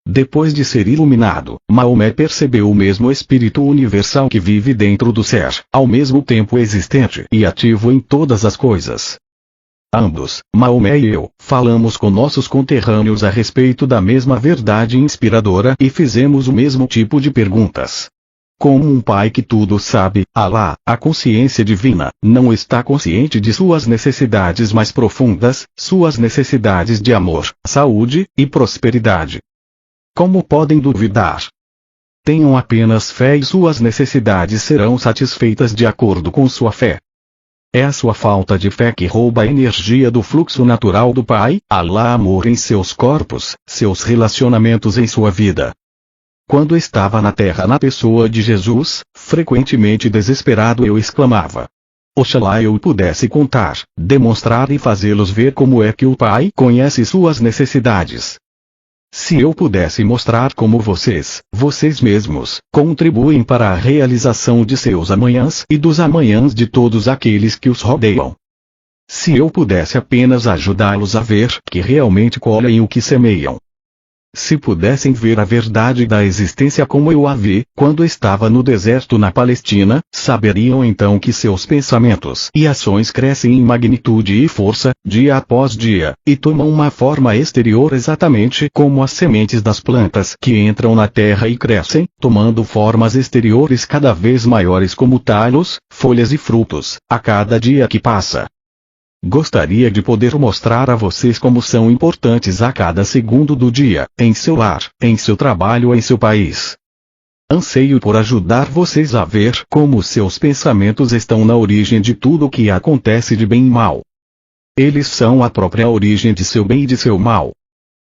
Depois de ser iluminado, Maomé percebeu o mesmo espírito universal que vive dentro do ser, ao mesmo tempo existente e ativo em todas as coisas. Ambos, Maomé e eu, falamos com nossos conterrâneos a respeito da mesma verdade inspiradora e fizemos o mesmo tipo de perguntas. Como um pai que tudo sabe, Alá, a consciência divina, não está consciente de suas necessidades mais profundas, suas necessidades de amor, saúde e prosperidade. Como podem duvidar? Tenham apenas fé e suas necessidades serão satisfeitas de acordo com sua fé. É a sua falta de fé que rouba a energia do fluxo natural do Pai, Alá, amor em seus corpos, seus relacionamentos em sua vida. Quando estava na terra na pessoa de Jesus, frequentemente desesperado eu exclamava: oxalá eu pudesse contar, demonstrar e fazê-los ver como é que o Pai conhece suas necessidades. Se eu pudesse mostrar como vocês mesmos, contribuem para a realização de seus amanhãs e dos amanhãs de todos aqueles que os rodeiam. Se eu pudesse apenas ajudá-los a ver que realmente colhem o que semeiam. Se pudessem ver a verdade da existência como eu a vi, quando estava no deserto na Palestina, saberiam então que seus pensamentos e ações crescem em magnitude e força, dia após dia, e tomam uma forma exterior exatamente como as sementes das plantas que entram na terra e crescem, tomando formas exteriores cada vez maiores como talhos, folhas e frutos, a cada dia que passa. Gostaria de poder mostrar a vocês como são importantes a cada segundo do dia, em seu lar, em seu trabalho, em seu país. Anseio por ajudar vocês a ver como seus pensamentos estão na origem de tudo o que acontece de bem e mal. Eles são a própria origem de seu bem e de seu mal.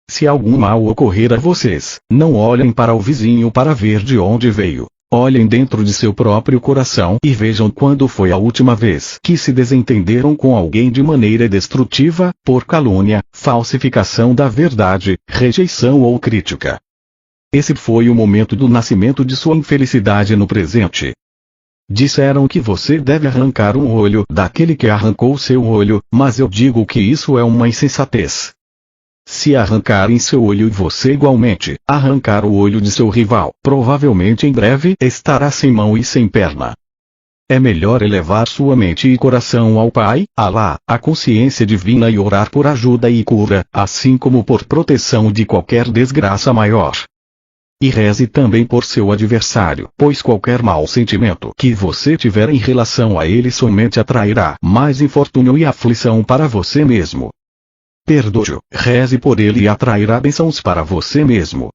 Se algum mal ocorrer a vocês, não olhem para o vizinho para ver de onde veio. Olhem dentro de seu próprio coração e vejam quando foi a última vez que se desentenderam com alguém de maneira destrutiva, por calúnia, falsificação da verdade, rejeição ou crítica. Esse foi o momento do nascimento de sua infelicidade no presente. Disseram que você deve arrancar um olho daquele que arrancou seu olho, mas eu digo que isso é uma insensatez. Se arrancarem seu olho e você igualmente arrancar o olho de seu rival, provavelmente em breve estará sem mão e sem perna. É melhor elevar sua mente e coração ao Pai, Alá, a consciência divina e orar por ajuda e cura, assim como por proteção de qualquer desgraça maior. E reze também por seu adversário, pois qualquer mau sentimento que você tiver em relação a ele somente atrairá mais infortúnio e aflição para você mesmo. Perdoe-o, reze por ele e atrairá bênçãos para você mesmo.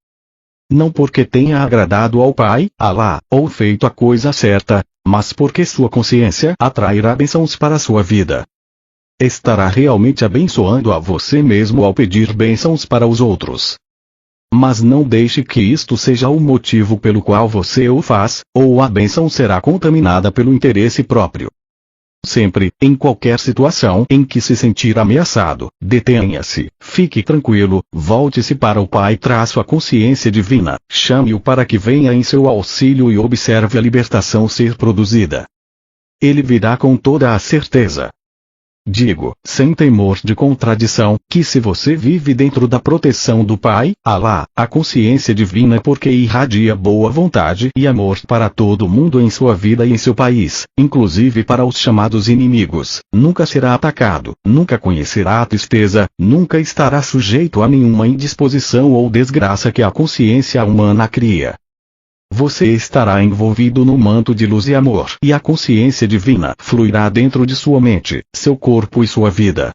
Não porque tenha agradado ao Pai, Alá, ou feito a coisa certa, mas porque sua consciência atrairá bênçãos para sua vida. Estará realmente abençoando a você mesmo ao pedir bênçãos para os outros. Mas não deixe que isto seja o motivo pelo qual você o faz, ou a bênção será contaminada pelo interesse próprio. Sempre, em qualquer situação em que se sentir ameaçado, detenha-se, fique tranquilo, volte-se para o Pai a consciência divina, chame-o para que venha em seu auxílio e observe a libertação ser produzida. Ele virá com toda a certeza. Digo, sem temor de contradição, que se você vive dentro da proteção do Pai, Alá, a consciência divina é porque irradia boa vontade e amor para todo mundo em sua vida e em seu país, inclusive para os chamados inimigos, nunca será atacado, nunca conhecerá a tristeza, nunca estará sujeito a nenhuma indisposição ou desgraça que a consciência humana cria. Você estará envolvido no manto de luz e amor, e a consciência divina fluirá dentro de sua mente, seu corpo e sua vida.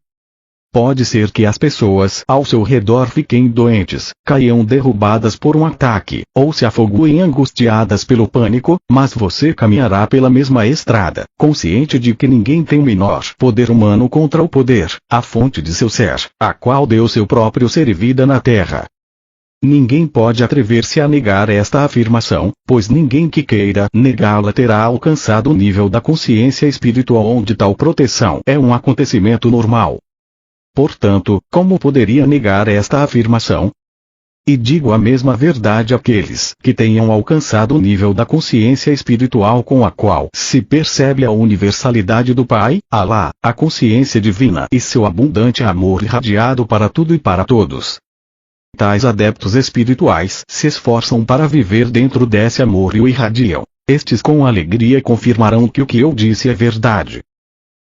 Pode ser que as pessoas ao seu redor fiquem doentes, caiam derrubadas por um ataque, ou se afoguem angustiadas pelo pânico, mas você caminhará pela mesma estrada, consciente de que ninguém tem menor poder humano contra o poder, a fonte de seu ser, a qual deu seu próprio ser e vida na terra. Ninguém pode atrever-se a negar esta afirmação, pois ninguém que queira negá-la terá alcançado o nível da consciência espiritual onde tal proteção é um acontecimento normal. Portanto, como poderia negar esta afirmação? E digo a mesma verdade àqueles que tenham alcançado o nível da consciência espiritual com a qual se percebe a universalidade do Pai, Alá, a consciência divina e seu abundante amor irradiado para tudo e para todos. Tais adeptos espirituais se esforçam para viver dentro desse amor e o irradiam. Estes com alegria confirmarão que o que eu disse é verdade.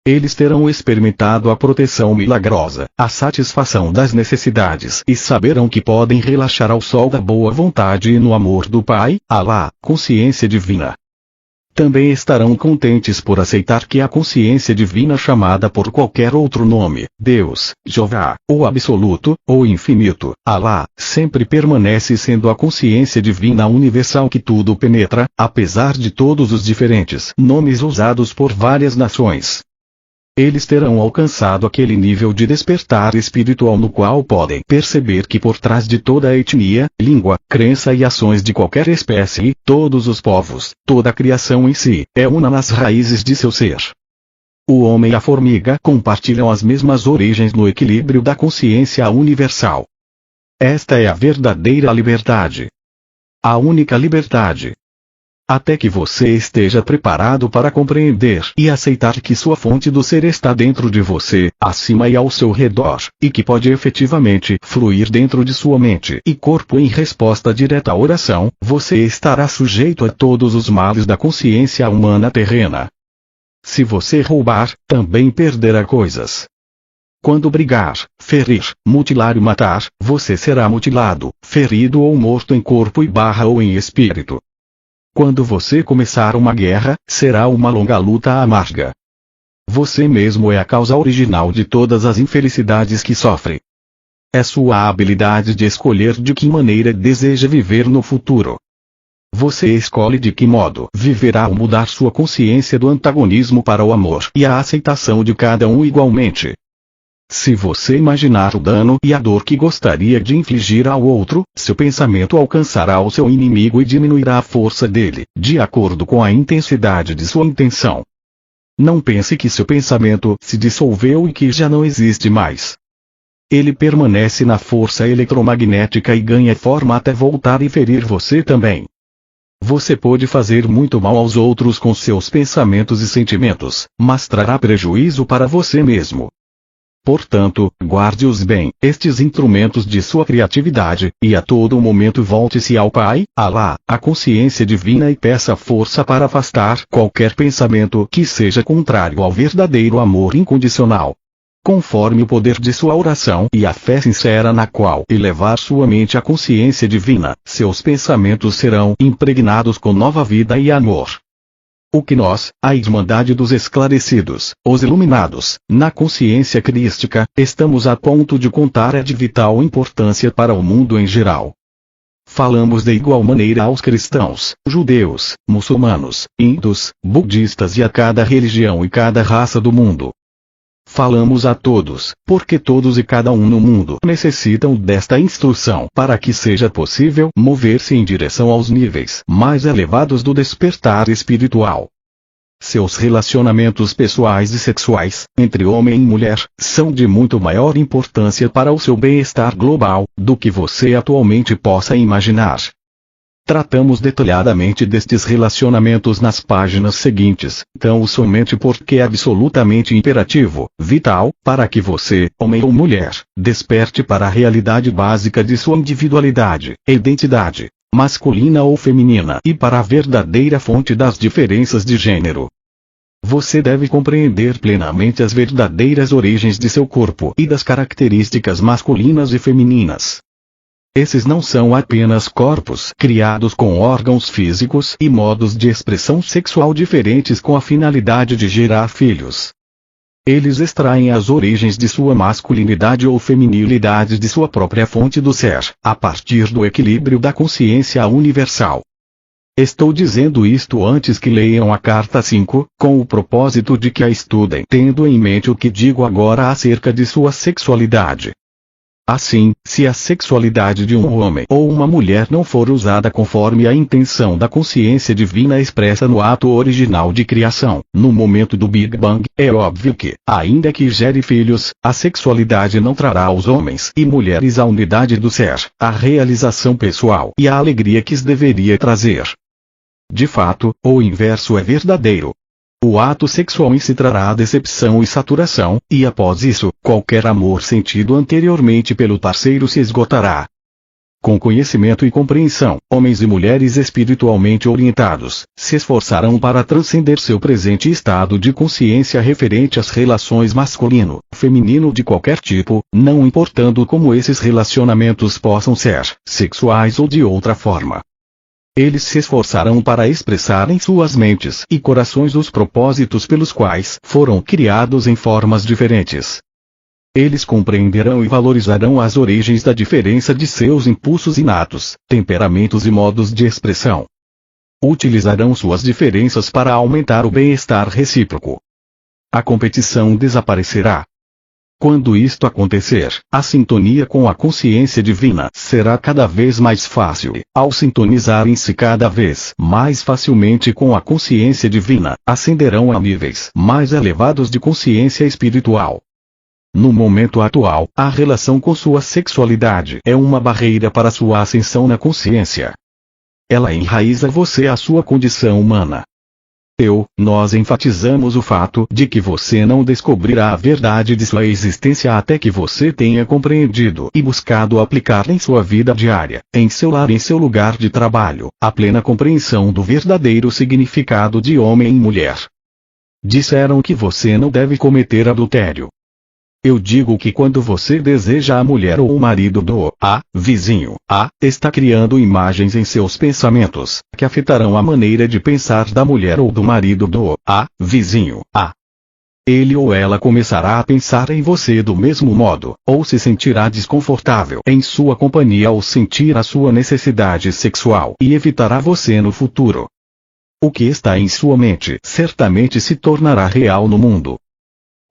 Eles terão experimentado a proteção milagrosa, a satisfação das necessidades e saberão que podem relaxar ao sol da boa vontade e no amor do Pai, Alá, consciência divina. Também estarão contentes por aceitar que a consciência divina chamada por qualquer outro nome, Deus, Jeová, ou Absoluto, ou Infinito, Alá, sempre permanece sendo a consciência divina universal que tudo penetra, apesar de todos os diferentes nomes usados por várias nações. Eles terão alcançado aquele nível de despertar espiritual no qual podem perceber que por trás de toda a etnia, língua, crença e ações de qualquer espécie, todos os povos, toda a criação em si, é una nas raízes de seu ser. O homem e a formiga compartilham as mesmas origens no equilíbrio da consciência universal. Esta é a verdadeira liberdade. A única liberdade. Até que você esteja preparado para compreender e aceitar que sua fonte do ser está dentro de você, acima e ao seu redor, e que pode efetivamente fluir dentro de sua mente e corpo em resposta direta à oração, você estará sujeito a todos os males da consciência humana terrena. Se você roubar, também perderá coisas. Quando brigar, ferir, mutilar e matar, você será mutilado, ferido ou morto em corpo ou em espírito. Quando você começar uma guerra, será uma longa luta amarga. Você mesmo é a causa original de todas as infelicidades que sofre. É sua habilidade de escolher de que maneira deseja viver no futuro. Você escolhe de que modo viverá ao mudar sua consciência do antagonismo para o amor e a aceitação de cada um igualmente. Se você imaginar o dano e a dor que gostaria de infligir ao outro, seu pensamento alcançará o seu inimigo e diminuirá a força dele, de acordo com a intensidade de sua intenção. Não pense que seu pensamento se dissolveu e que já não existe mais. Ele permanece na força eletromagnética e ganha forma até voltar e ferir você também. Você pode fazer muito mal aos outros com seus pensamentos e sentimentos, mas trará prejuízo para você mesmo. Portanto, guarde-os bem, estes instrumentos de sua criatividade, e a todo momento volte-se ao Pai, Alá, a consciência divina e peça força para afastar qualquer pensamento que seja contrário ao verdadeiro amor incondicional. Conforme o poder de sua oração e a fé sincera na qual elevar sua mente à consciência divina, seus pensamentos serão impregnados com nova vida e amor. O que nós, a Irmandade dos Esclarecidos, os Iluminados, na consciência crística, estamos a ponto de contar é de vital importância para o mundo em geral. Falamos de igual maneira aos cristãos, judeus, muçulmanos, hindus, budistas e a cada religião e cada raça do mundo. Falamos a todos, porque todos e cada um no mundo necessitam desta instrução para que seja possível mover-se em direção aos níveis mais elevados do despertar espiritual. Seus relacionamentos pessoais e sexuais, entre homem e mulher, são de muito maior importância para o seu bem-estar global, do que você atualmente possa imaginar. Tratamos detalhadamente destes relacionamentos nas páginas seguintes, tão somente porque é absolutamente imperativo, vital, para que você, homem ou mulher, desperte para a realidade básica de sua individualidade, identidade, masculina ou feminina e para a verdadeira fonte das diferenças de gênero. Você deve compreender plenamente as verdadeiras origens de seu corpo e das características masculinas e femininas. Esses não são apenas corpos criados com órgãos físicos e modos de expressão sexual diferentes com a finalidade de gerar filhos. Eles extraem as origens de sua masculinidade ou feminilidade de sua própria fonte do ser, a partir do equilíbrio da consciência universal. Estou dizendo isto antes que leiam a carta 5, com o propósito de que a estudem tendo em mente o que digo agora acerca de sua sexualidade. Assim, se a sexualidade de um homem ou uma mulher não for usada conforme a intenção da consciência divina expressa no ato original de criação, no momento do Big Bang, é óbvio que, ainda que gere filhos, a sexualidade não trará aos homens e mulheres a unidade do ser, a realização pessoal e a alegria que deveria trazer. De fato, o inverso é verdadeiro. O ato sexual em si trará decepção e saturação, e após isso, qualquer amor sentido anteriormente pelo parceiro se esgotará. Com conhecimento e compreensão, homens e mulheres espiritualmente orientados, se esforçarão para transcender seu presente estado de consciência referente às relações masculino-feminino de qualquer tipo, não importando como esses relacionamentos possam ser, sexuais ou de outra forma. Eles se esforçarão para expressar em suas mentes e corações os propósitos pelos quais foram criados em formas diferentes. Eles compreenderão e valorizarão as origens da diferença de seus impulsos inatos, temperamentos e modos de expressão. Utilizarão suas diferenças para aumentar o bem-estar recíproco. A competição desaparecerá. Quando isto acontecer, a sintonia com a consciência divina será cada vez mais fácil. Ao sintonizarem-se cada vez mais facilmente com a consciência divina, ascenderão a níveis mais elevados de consciência espiritual. No momento atual, a relação com sua sexualidade é uma barreira para sua ascensão na consciência. Ela enraiza você à sua condição humana. Nós enfatizamos o fato de que você não descobrirá a verdade de sua existência até que você tenha compreendido e buscado aplicar em sua vida diária, em seu lar e em seu lugar de trabalho, a plena compreensão do verdadeiro significado de homem e mulher. Disseram que você não deve cometer adultério. Eu digo que quando você deseja a mulher ou o marido do vizinho, está criando imagens em seus pensamentos, que afetarão a maneira de pensar da mulher ou do marido do vizinho. Ele ou ela começará a pensar em você do mesmo modo, ou se sentirá desconfortável em sua companhia ou sentir a sua necessidade sexual e evitará você no futuro. O que está em sua mente certamente se tornará real no mundo.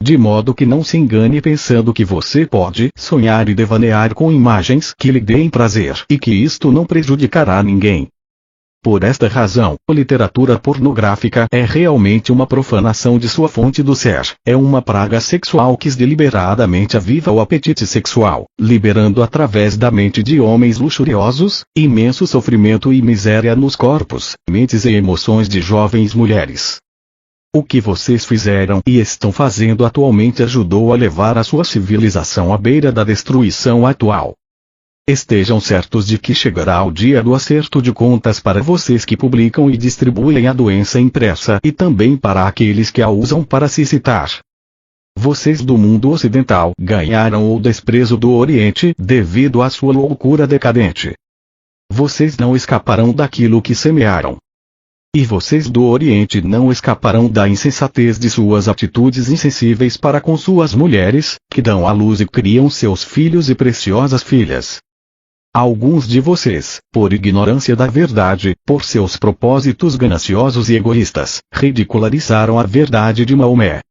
De modo que não se engane pensando que você pode sonhar e devanear com imagens que lhe deem prazer e que isto não prejudicará ninguém. Por esta razão, a literatura pornográfica é realmente uma profanação de sua fonte do ser, é uma praga sexual que deliberadamente aviva o apetite sexual, liberando através da mente de homens luxuriosos, imenso sofrimento e miséria nos corpos, mentes e emoções de jovens mulheres. O que vocês fizeram e estão fazendo atualmente ajudou a levar a sua civilização à beira da destruição atual. Estejam certos de que chegará o dia do acerto de contas para vocês que publicam e distribuem a doença impressa e também para aqueles que a usam para se citar. Vocês do mundo ocidental ganharam o desprezo do Oriente devido à sua loucura decadente. Vocês não escaparão daquilo que semearam. E vocês do Oriente não escaparão da insensatez de suas atitudes insensíveis para com suas mulheres, que dão à luz e criam seus filhos e preciosas filhas. Alguns de vocês, por ignorância da verdade, por seus propósitos gananciosos e egoístas, ridicularizaram a verdade de Maomé.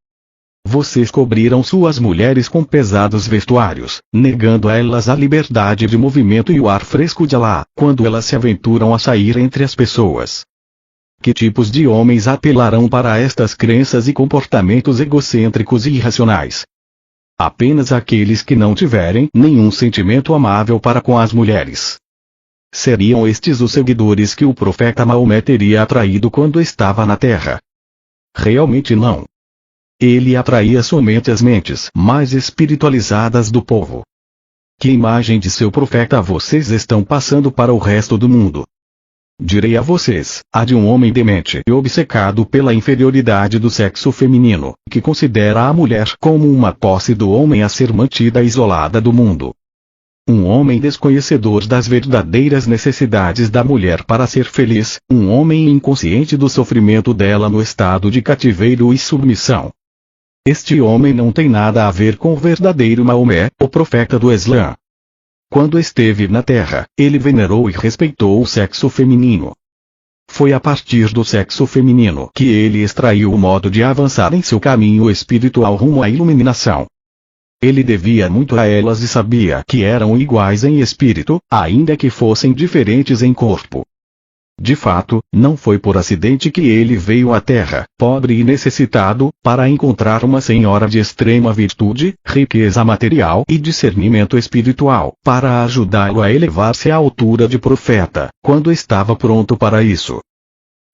Vocês cobriram suas mulheres com pesados vestuários, negando a elas a liberdade de movimento e o ar fresco de Alá, quando elas se aventuram a sair entre as pessoas. Que tipos de homens apelarão para estas crenças e comportamentos egocêntricos e irracionais? Apenas aqueles que não tiverem nenhum sentimento amável para com as mulheres. Seriam estes os seguidores que o profeta Maomé teria atraído quando estava na terra? Realmente não. Ele atraía somente as mentes mais espiritualizadas do povo. Que imagem de seu profeta vocês estão passando para o resto do mundo? Direi a vocês, a de um homem demente e obcecado pela inferioridade do sexo feminino, que considera a mulher como uma posse do homem a ser mantida isolada do mundo. Um homem desconhecedor das verdadeiras necessidades da mulher para ser feliz, um homem inconsciente do sofrimento dela no estado de cativeiro e submissão. Este homem não tem nada a ver com o verdadeiro Maomé, o profeta do Islã. Quando esteve na Terra, ele venerou e respeitou o sexo feminino. Foi a partir do sexo feminino que ele extraiu o modo de avançar em seu caminho espiritual rumo à iluminação. Ele devia muito a elas e sabia que eram iguais em espírito, ainda que fossem diferentes em corpo. De fato, não foi por acidente que ele veio à Terra, pobre e necessitado, para encontrar uma senhora de extrema virtude, riqueza material e discernimento espiritual, para ajudá-lo a elevar-se à altura de profeta, quando estava pronto para isso.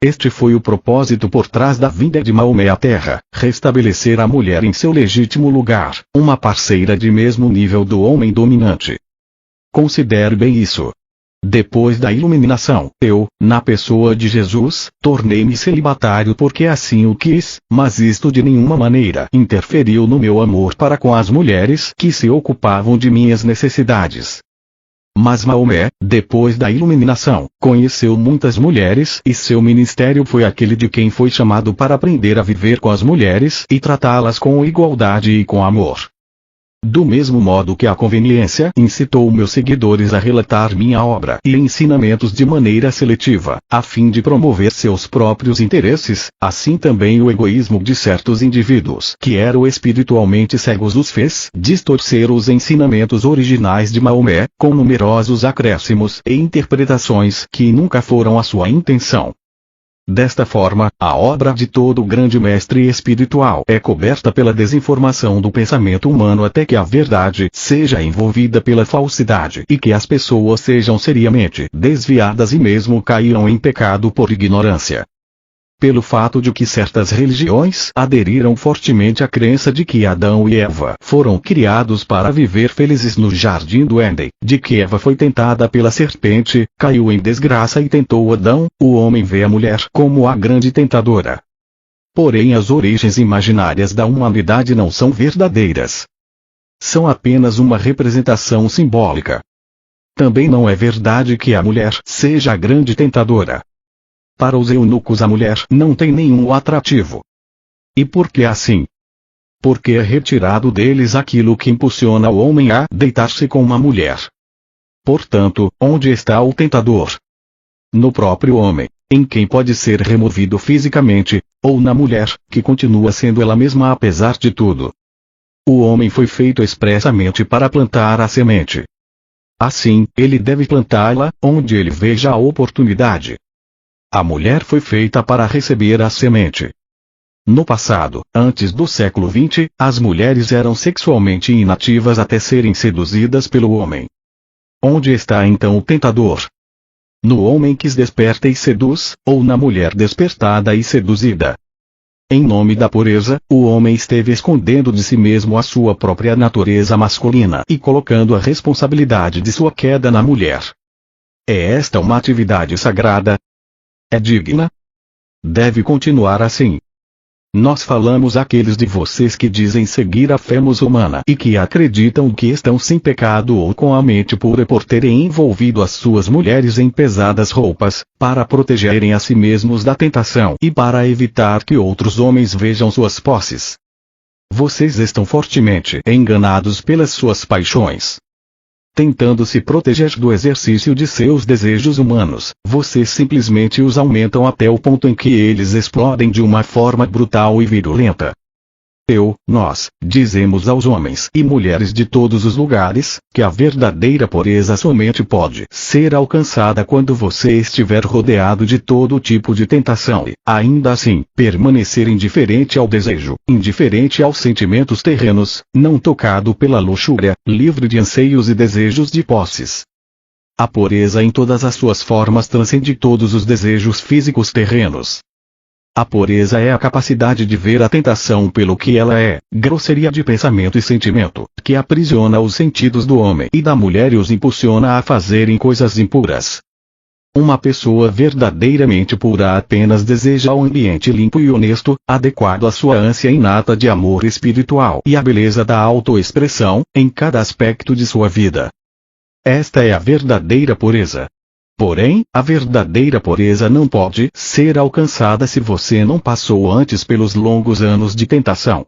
Este foi o propósito por trás da vinda de Maomé à Terra, restabelecer a mulher em seu legítimo lugar, uma parceira de mesmo nível do homem dominante. Considere bem isso. Depois da iluminação, na pessoa de Jesus, tornei-me celibatário porque assim o quis, mas isto de nenhuma maneira interferiu no meu amor para com as mulheres que se ocupavam de minhas necessidades. Mas Maomé, depois da iluminação, conheceu muitas mulheres e seu ministério foi aquele de quem foi chamado para aprender a viver com as mulheres e tratá-las com igualdade e com amor. Do mesmo modo que a conveniência incitou meus seguidores a relatar minha obra e ensinamentos de maneira seletiva, a fim de promover seus próprios interesses, assim também o egoísmo de certos indivíduos que eram espiritualmente cegos os fez distorcer os ensinamentos originais de Maomé, com numerosos acréscimos e interpretações que nunca foram a sua intenção. Desta forma, a obra de todo grande mestre espiritual é coberta pela desinformação do pensamento humano até que a verdade seja envolvida pela falsidade e que as pessoas sejam seriamente desviadas e mesmo caiam em pecado por ignorância. Pelo fato de que certas religiões aderiram fortemente à crença de que Adão e Eva foram criados para viver felizes no jardim do Éden, de que Eva foi tentada pela serpente, caiu em desgraça e tentou Adão, o homem vê a mulher como a grande tentadora. Porém, as origens imaginárias da humanidade não são verdadeiras. São apenas uma representação simbólica. Também não é verdade que a mulher seja a grande tentadora. Para os eunucos a mulher não tem nenhum atrativo. E por que assim? Porque é retirado deles aquilo que impulsiona o homem a deitar-se com uma mulher. Portanto, onde está o tentador? No próprio homem, em quem pode ser removido fisicamente, ou na mulher, que continua sendo ela mesma apesar de tudo. O homem foi feito expressamente para plantar a semente. Assim, ele deve plantá-la onde ele veja a oportunidade. A mulher foi feita para receber a semente. No passado, antes do século XX, as mulheres eram sexualmente inativas até serem seduzidas pelo homem. Onde está então o tentador? No homem que desperta e seduz, ou na mulher despertada e seduzida? Em nome da pureza, o homem esteve escondendo de si mesmo a sua própria natureza masculina e colocando a responsabilidade de sua queda na mulher. É esta uma atividade sagrada? É digna? Deve continuar assim. Nós falamos àqueles de vocês que dizem seguir a fé muçulmana e que acreditam que estão sem pecado ou com a mente pura por terem envolvido as suas mulheres em pesadas roupas, para protegerem a si mesmos da tentação e para evitar que outros homens vejam suas posses. Vocês estão fortemente enganados pelas suas paixões. Tentando se proteger do exercício de seus desejos humanos, vocês simplesmente os aumentam até o ponto em que eles explodem de uma forma brutal e virulenta. Nós, dizemos aos homens e mulheres de todos os lugares, que a verdadeira pureza somente pode ser alcançada quando você estiver rodeado de todo tipo de tentação e, ainda assim, permanecer indiferente ao desejo, indiferente aos sentimentos terrenos, não tocado pela luxúria, livre de anseios e desejos de posses. A pureza em todas as suas formas transcende todos os desejos físicos terrenos. A pureza é a capacidade de ver a tentação pelo que ela é, grosseria de pensamento e sentimento, que aprisiona os sentidos do homem e da mulher e os impulsiona a fazerem coisas impuras. Uma pessoa verdadeiramente pura apenas deseja um ambiente limpo e honesto, adequado à sua ânsia inata de amor espiritual e à beleza da autoexpressão, em cada aspecto de sua vida. Esta é a verdadeira pureza. Porém, a verdadeira pureza não pode ser alcançada se você não passou antes pelos longos anos de tentação.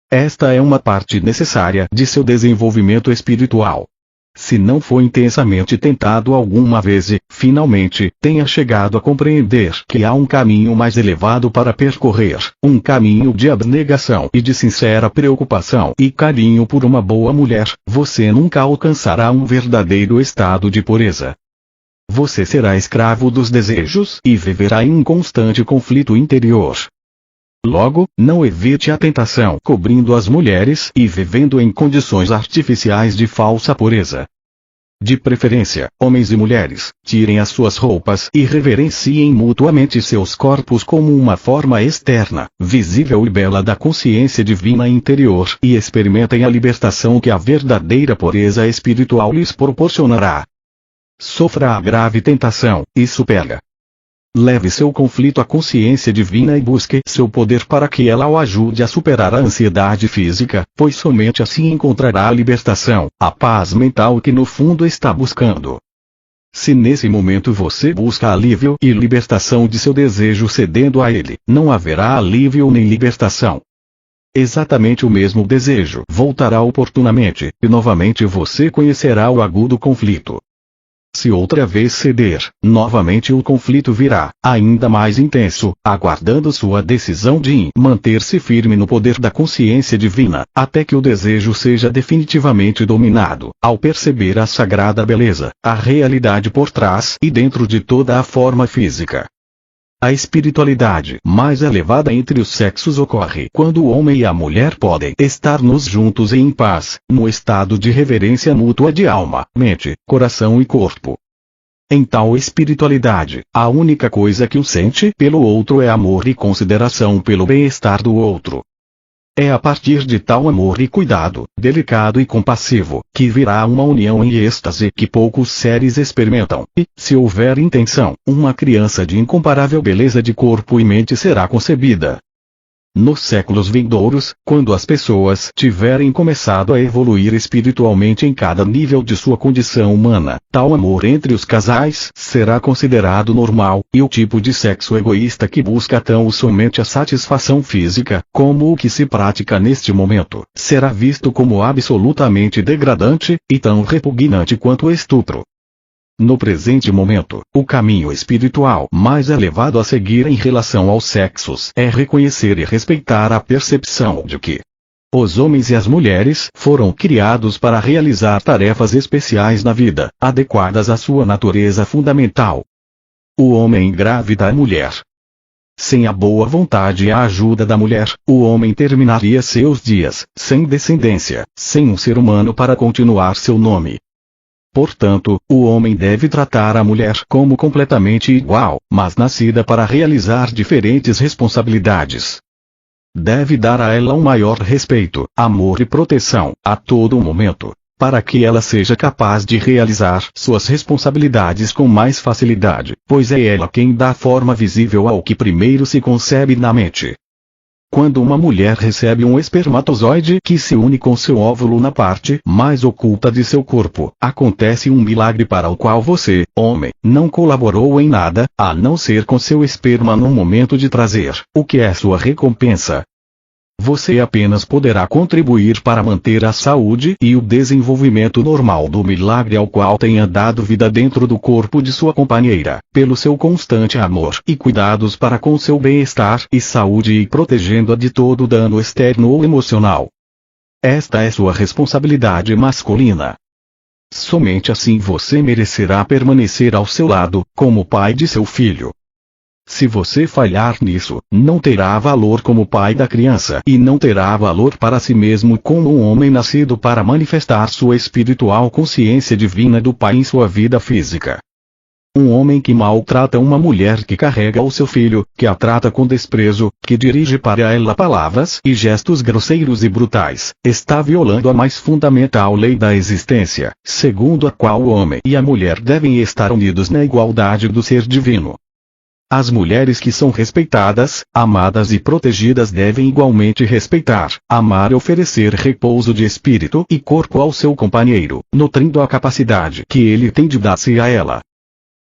Esta é uma parte necessária de seu desenvolvimento espiritual. Se não foi intensamente tentado alguma vez e, finalmente, tenha chegado a compreender que há um caminho mais elevado para percorrer, um caminho de abnegação e de sincera preocupação e carinho por uma boa mulher, você nunca alcançará um verdadeiro estado de pureza. Você será escravo dos desejos e viverá em um constante conflito interior. Logo, não evite a tentação cobrindo as mulheres e vivendo em condições artificiais de falsa pureza. De preferência, homens e mulheres, tirem as suas roupas e reverenciem mutuamente seus corpos como uma forma externa, visível e bela da consciência divina interior e experimentem a libertação que a verdadeira pureza espiritual lhes proporcionará. Sofra a grave tentação, e supere. Leve seu conflito à consciência divina e busque seu poder para que ela o ajude a superar a ansiedade física, pois somente assim encontrará a libertação, a paz mental que no fundo está buscando. Se nesse momento você busca alívio e libertação de seu desejo cedendo a ele, não haverá alívio nem libertação. Exatamente o mesmo desejo voltará oportunamente, e novamente você conhecerá o agudo conflito. Se outra vez ceder, novamente o conflito virá, ainda mais intenso, aguardando sua decisão de manter-se firme no poder da consciência divina, até que o desejo seja definitivamente dominado, ao perceber a sagrada beleza, a realidade por trás e dentro de toda a forma física. A espiritualidade mais elevada entre os sexos ocorre quando o homem e a mulher podem estar nos juntos e em paz, no estado de reverência mútua de alma, mente, coração e corpo. Em tal espiritualidade, a única coisa que o sente pelo outro é amor e consideração pelo bem-estar do outro. É a partir de tal amor e cuidado, delicado e compassivo, que virá uma união em êxtase que poucos seres experimentam, e, se houver intenção, uma criança de incomparável beleza de corpo e mente será concebida. Nos séculos vindouros, quando as pessoas tiverem começado a evoluir espiritualmente em cada nível de sua condição humana, tal amor entre os casais será considerado normal, e o tipo de sexo egoísta que busca tão somente a satisfação física, como o que se pratica neste momento, será visto como absolutamente degradante, e tão repugnante quanto o estupro. No presente momento, o caminho espiritual mais elevado a seguir em relação aos sexos é reconhecer e respeitar a percepção de que os homens e as mulheres foram criados para realizar tarefas especiais na vida, adequadas à sua natureza fundamental. O homem engravida a mulher. Sem a boa vontade e a ajuda da mulher, o homem terminaria seus dias, sem descendência, sem um ser humano para continuar seu nome. Portanto, o homem deve tratar a mulher como completamente igual, mas nascida para realizar diferentes responsabilidades. Deve dar a ela um maior respeito, amor e proteção, a todo momento, para que ela seja capaz de realizar suas responsabilidades com mais facilidade, pois é ela quem dá forma visível ao que primeiro se concebe na mente. Quando uma mulher recebe um espermatozoide que se une com seu óvulo na parte mais oculta de seu corpo, acontece um milagre para o qual você, homem, não colaborou em nada, a não ser com seu esperma no momento de prazer, o que é sua recompensa. Você apenas poderá contribuir para manter a saúde e o desenvolvimento normal do milagre ao qual tenha dado vida dentro do corpo de sua companheira, pelo seu constante amor e cuidados para com seu bem-estar e saúde e protegendo-a de todo dano externo ou emocional. Esta é sua responsabilidade masculina. Somente assim você merecerá permanecer ao seu lado, como pai de seu filho. Se você falhar nisso, não terá valor como pai da criança e não terá valor para si mesmo como um homem nascido para manifestar sua espiritual consciência divina do pai em sua vida física. Um homem que maltrata uma mulher que carrega o seu filho, que a trata com desprezo, que dirige para ela palavras e gestos grosseiros e brutais, está violando a mais fundamental lei da existência, segundo a qual o homem e a mulher devem estar unidos na igualdade do ser divino. As mulheres que são respeitadas, amadas e protegidas devem igualmente respeitar, amar e oferecer repouso de espírito e corpo ao seu companheiro, nutrindo a capacidade que ele tem de dar-se a ela.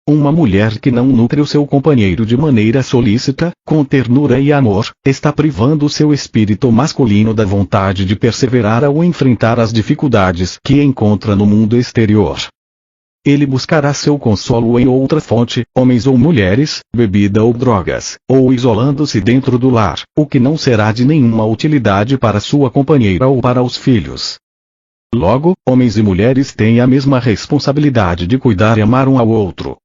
Uma mulher que não nutre o seu companheiro de maneira solícita, com ternura e amor, está privando o seu espírito masculino da vontade de perseverar ao enfrentar as dificuldades que encontra no mundo exterior. Ele buscará seu consolo em outra fonte, homens ou mulheres, bebida ou drogas, ou isolando-se dentro do lar, o que não será de nenhuma utilidade para sua companheira ou para os filhos. Logo, homens e mulheres têm a mesma responsabilidade de cuidar e amar um ao outro.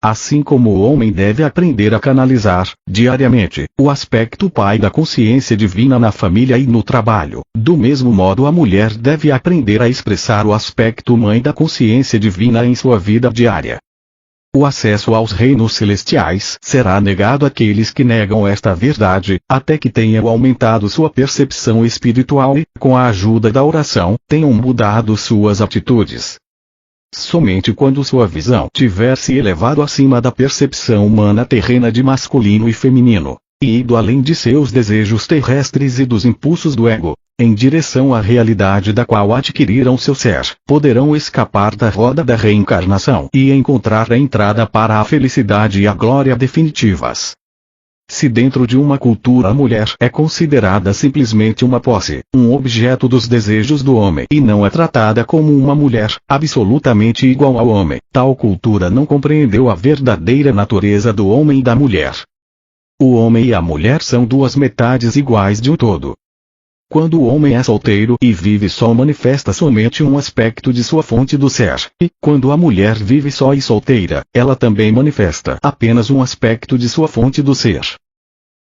Assim como o homem deve aprender a canalizar, diariamente, o aspecto pai da consciência divina na família e no trabalho, do mesmo modo a mulher deve aprender a expressar o aspecto mãe da consciência divina em sua vida diária. O acesso aos reinos celestiais será negado àqueles que negam esta verdade, até que tenham aumentado sua percepção espiritual e, com a ajuda da oração, tenham mudado suas atitudes. Somente quando sua visão tiver se elevado acima da percepção humana terrena de masculino e feminino, e ido além de seus desejos terrestres e dos impulsos do ego, em direção à realidade da qual adquiriram seu ser, poderão escapar da roda da reencarnação e encontrar a entrada para a felicidade e a glória definitivas. Se dentro de uma cultura a mulher é considerada simplesmente uma posse, um objeto dos desejos do homem e não é tratada como uma mulher, absolutamente igual ao homem, tal cultura não compreendeu a verdadeira natureza do homem e da mulher. O homem e a mulher são duas metades iguais de um todo. Quando o homem é solteiro e vive só, manifesta somente um aspecto de sua fonte do ser, e, quando a mulher vive só e solteira, ela também manifesta apenas um aspecto de sua fonte do ser.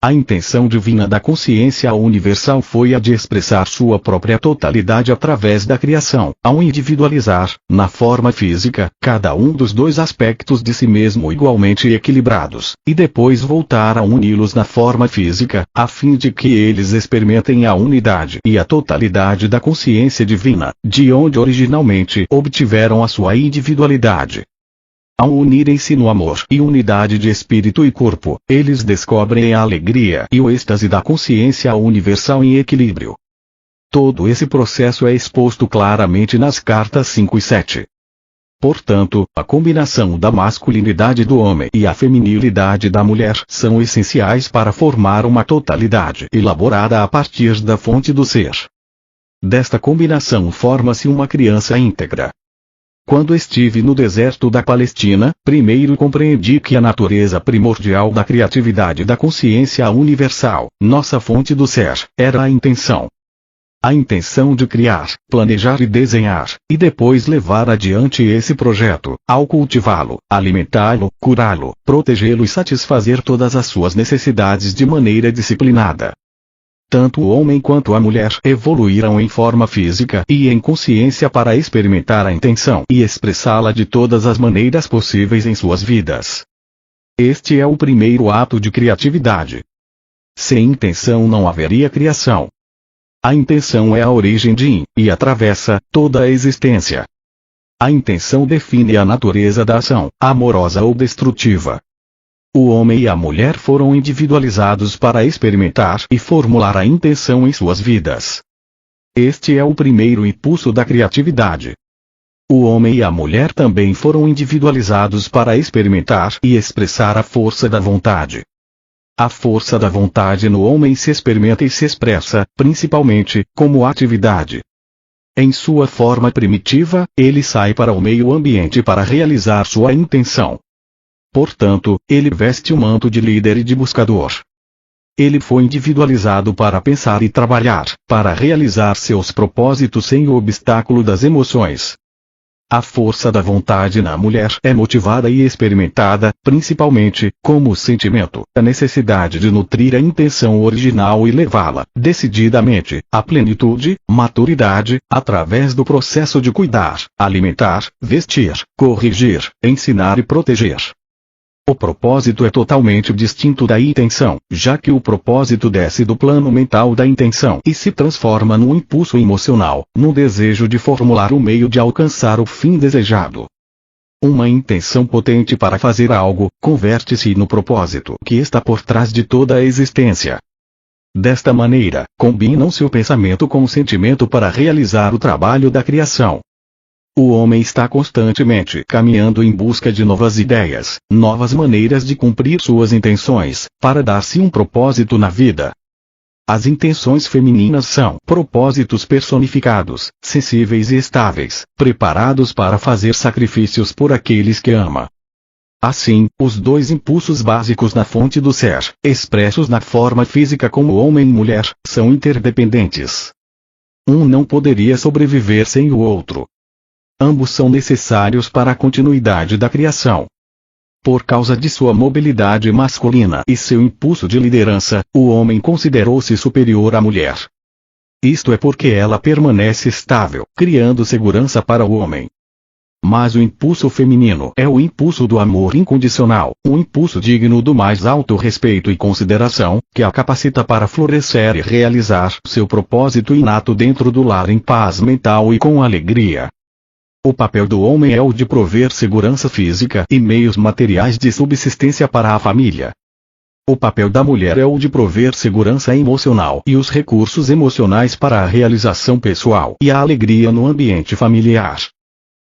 A intenção divina da consciência universal foi a de expressar sua própria totalidade através da criação, ao individualizar, na forma física, cada um dos dois aspectos de si mesmo igualmente equilibrados, e depois voltar a uni-los na forma física, a fim de que eles experimentem a unidade e a totalidade da consciência divina, de onde originalmente obtiveram a sua individualidade. Ao unirem-se no amor e unidade de espírito e corpo, eles descobrem a alegria e o êxtase da consciência universal em equilíbrio. Todo esse processo é exposto claramente nas cartas 5 e 7. Portanto, a combinação da masculinidade do homem e a feminilidade da mulher são essenciais para formar uma totalidade elaborada a partir da fonte do ser. Desta combinação forma-se uma criança íntegra. Quando estive no deserto da Palestina, primeiro compreendi que a natureza primordial da criatividade da consciência universal, nossa fonte do ser, era a intenção. A intenção de criar, planejar e desenhar, e depois levar adiante esse projeto, ao cultivá-lo, alimentá-lo, curá-lo, protegê-lo e satisfazer todas as suas necessidades de maneira disciplinada. Tanto o homem quanto a mulher evoluíram em forma física e em consciência para experimentar a intenção e expressá-la de todas as maneiras possíveis em suas vidas. Este é o primeiro ato de criatividade. Sem intenção não haveria criação. A intenção é a origem de e atravessa toda a existência. A intenção define a natureza da ação, amorosa ou destrutiva. O homem e a mulher foram individualizados para experimentar e formular a intenção em suas vidas. Este é o primeiro impulso da criatividade. O homem e a mulher também foram individualizados para experimentar e expressar a força da vontade. A força da vontade no homem se experimenta e se expressa, principalmente, como atividade. Em sua forma primitiva, ele sai para o meio ambiente para realizar sua intenção. Portanto, ele veste o manto de líder e de buscador. Ele foi individualizado para pensar e trabalhar, para realizar seus propósitos sem o obstáculo das emoções. A força da vontade na mulher é motivada e experimentada, principalmente, como o sentimento, a necessidade de nutrir a intenção original e levá-la, decididamente, à plenitude, maturidade, através do processo de cuidar, alimentar, vestir, corrigir, ensinar e proteger. O propósito é totalmente distinto da intenção, já que o propósito desce do plano mental da intenção e se transforma num impulso emocional, num desejo de formular o meio de alcançar o fim desejado. Uma intenção potente para fazer algo, converte-se no propósito que está por trás de toda a existência. Desta maneira, combinam-se o pensamento com o sentimento para realizar o trabalho da criação. O homem está constantemente caminhando em busca de novas ideias, novas maneiras de cumprir suas intenções, para dar-se um propósito na vida. As intenções femininas são propósitos personificados, sensíveis e estáveis, preparados para fazer sacrifícios por aqueles que ama. Assim, os dois impulsos básicos na fonte do ser, expressos na forma física como homem e mulher, são interdependentes. Um não poderia sobreviver sem o outro. Ambos são necessários para a continuidade da criação. Por causa de sua mobilidade masculina e seu impulso de liderança, o homem considerou-se superior à mulher. Isto é porque ela permanece estável, criando segurança para o homem. Mas o impulso feminino é o impulso do amor incondicional, um impulso digno do mais alto respeito e consideração, que a capacita para florescer e realizar seu propósito inato dentro do lar em paz mental e com alegria. O papel do homem é o de prover segurança física e meios materiais de subsistência para a família. O papel da mulher é o de prover segurança emocional e os recursos emocionais para a realização pessoal e a alegria no ambiente familiar.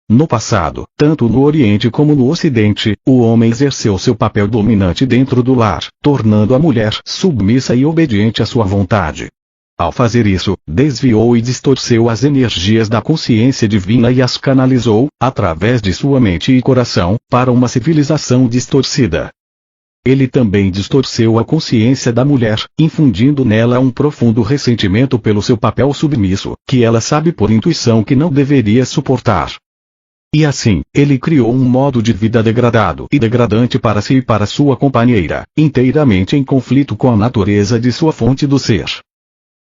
No passado, tanto no Oriente como no Ocidente, o homem exerceu seu papel dominante dentro do lar, tornando a mulher submissa e obediente à sua vontade. Ao fazer isso, desviou e distorceu as energias da consciência divina e as canalizou, através de sua mente e coração, para uma civilização distorcida. Ele também distorceu a consciência da mulher, infundindo nela um profundo ressentimento pelo seu papel submisso, que ela sabe por intuição que não deveria suportar. E assim, ele criou um modo de vida degradado e degradante para si e para sua companheira, inteiramente em conflito com a natureza de sua fonte do ser.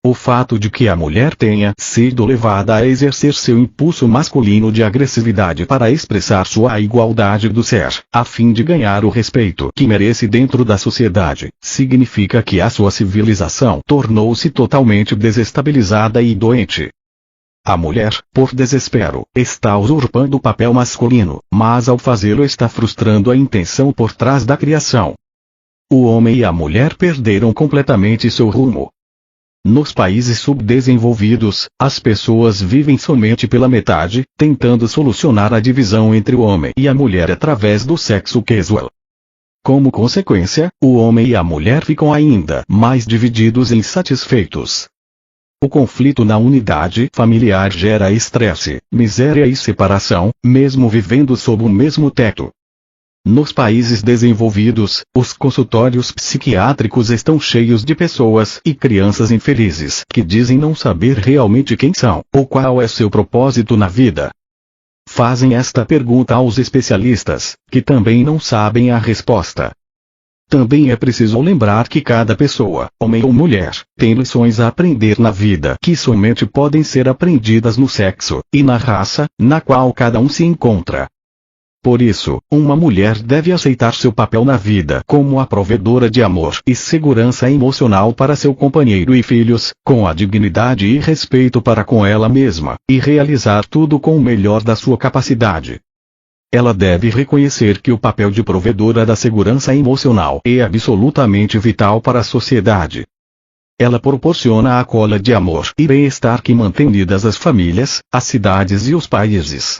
O fato de que a mulher tenha sido levada a exercer seu impulso masculino de agressividade para expressar sua igualdade do ser, a fim de ganhar o respeito que merece dentro da sociedade, significa que a sua civilização tornou-se totalmente desestabilizada e doente. A mulher, por desespero, está usurpando o papel masculino, mas ao fazê-lo está frustrando a intenção por trás da criação. O homem e a mulher perderam completamente seu rumo. Nos países subdesenvolvidos, as pessoas vivem somente pela metade, tentando solucionar a divisão entre o homem e a mulher através do sexo casual. Como consequência, o homem e a mulher ficam ainda mais divididos e insatisfeitos. O conflito na unidade familiar gera estresse, miséria e separação, mesmo vivendo sob o mesmo teto. Nos países desenvolvidos, os consultórios psiquiátricos estão cheios de pessoas e crianças infelizes que dizem não saber realmente quem são, ou qual é seu propósito na vida. Fazem esta pergunta aos especialistas, que também não sabem a resposta. Também é preciso lembrar que cada pessoa, homem ou mulher, tem lições a aprender na vida que somente podem ser aprendidas no sexo e na raça, na qual cada um se encontra. Por isso, uma mulher deve aceitar seu papel na vida como a provedora de amor e segurança emocional para seu companheiro e filhos, com a dignidade e respeito para com ela mesma, e realizar tudo com o melhor da sua capacidade. Ela deve reconhecer que o papel de provedora da segurança emocional é absolutamente vital para a sociedade. Ela proporciona a cola de amor e bem-estar que mantém unidas as famílias, as cidades e os países.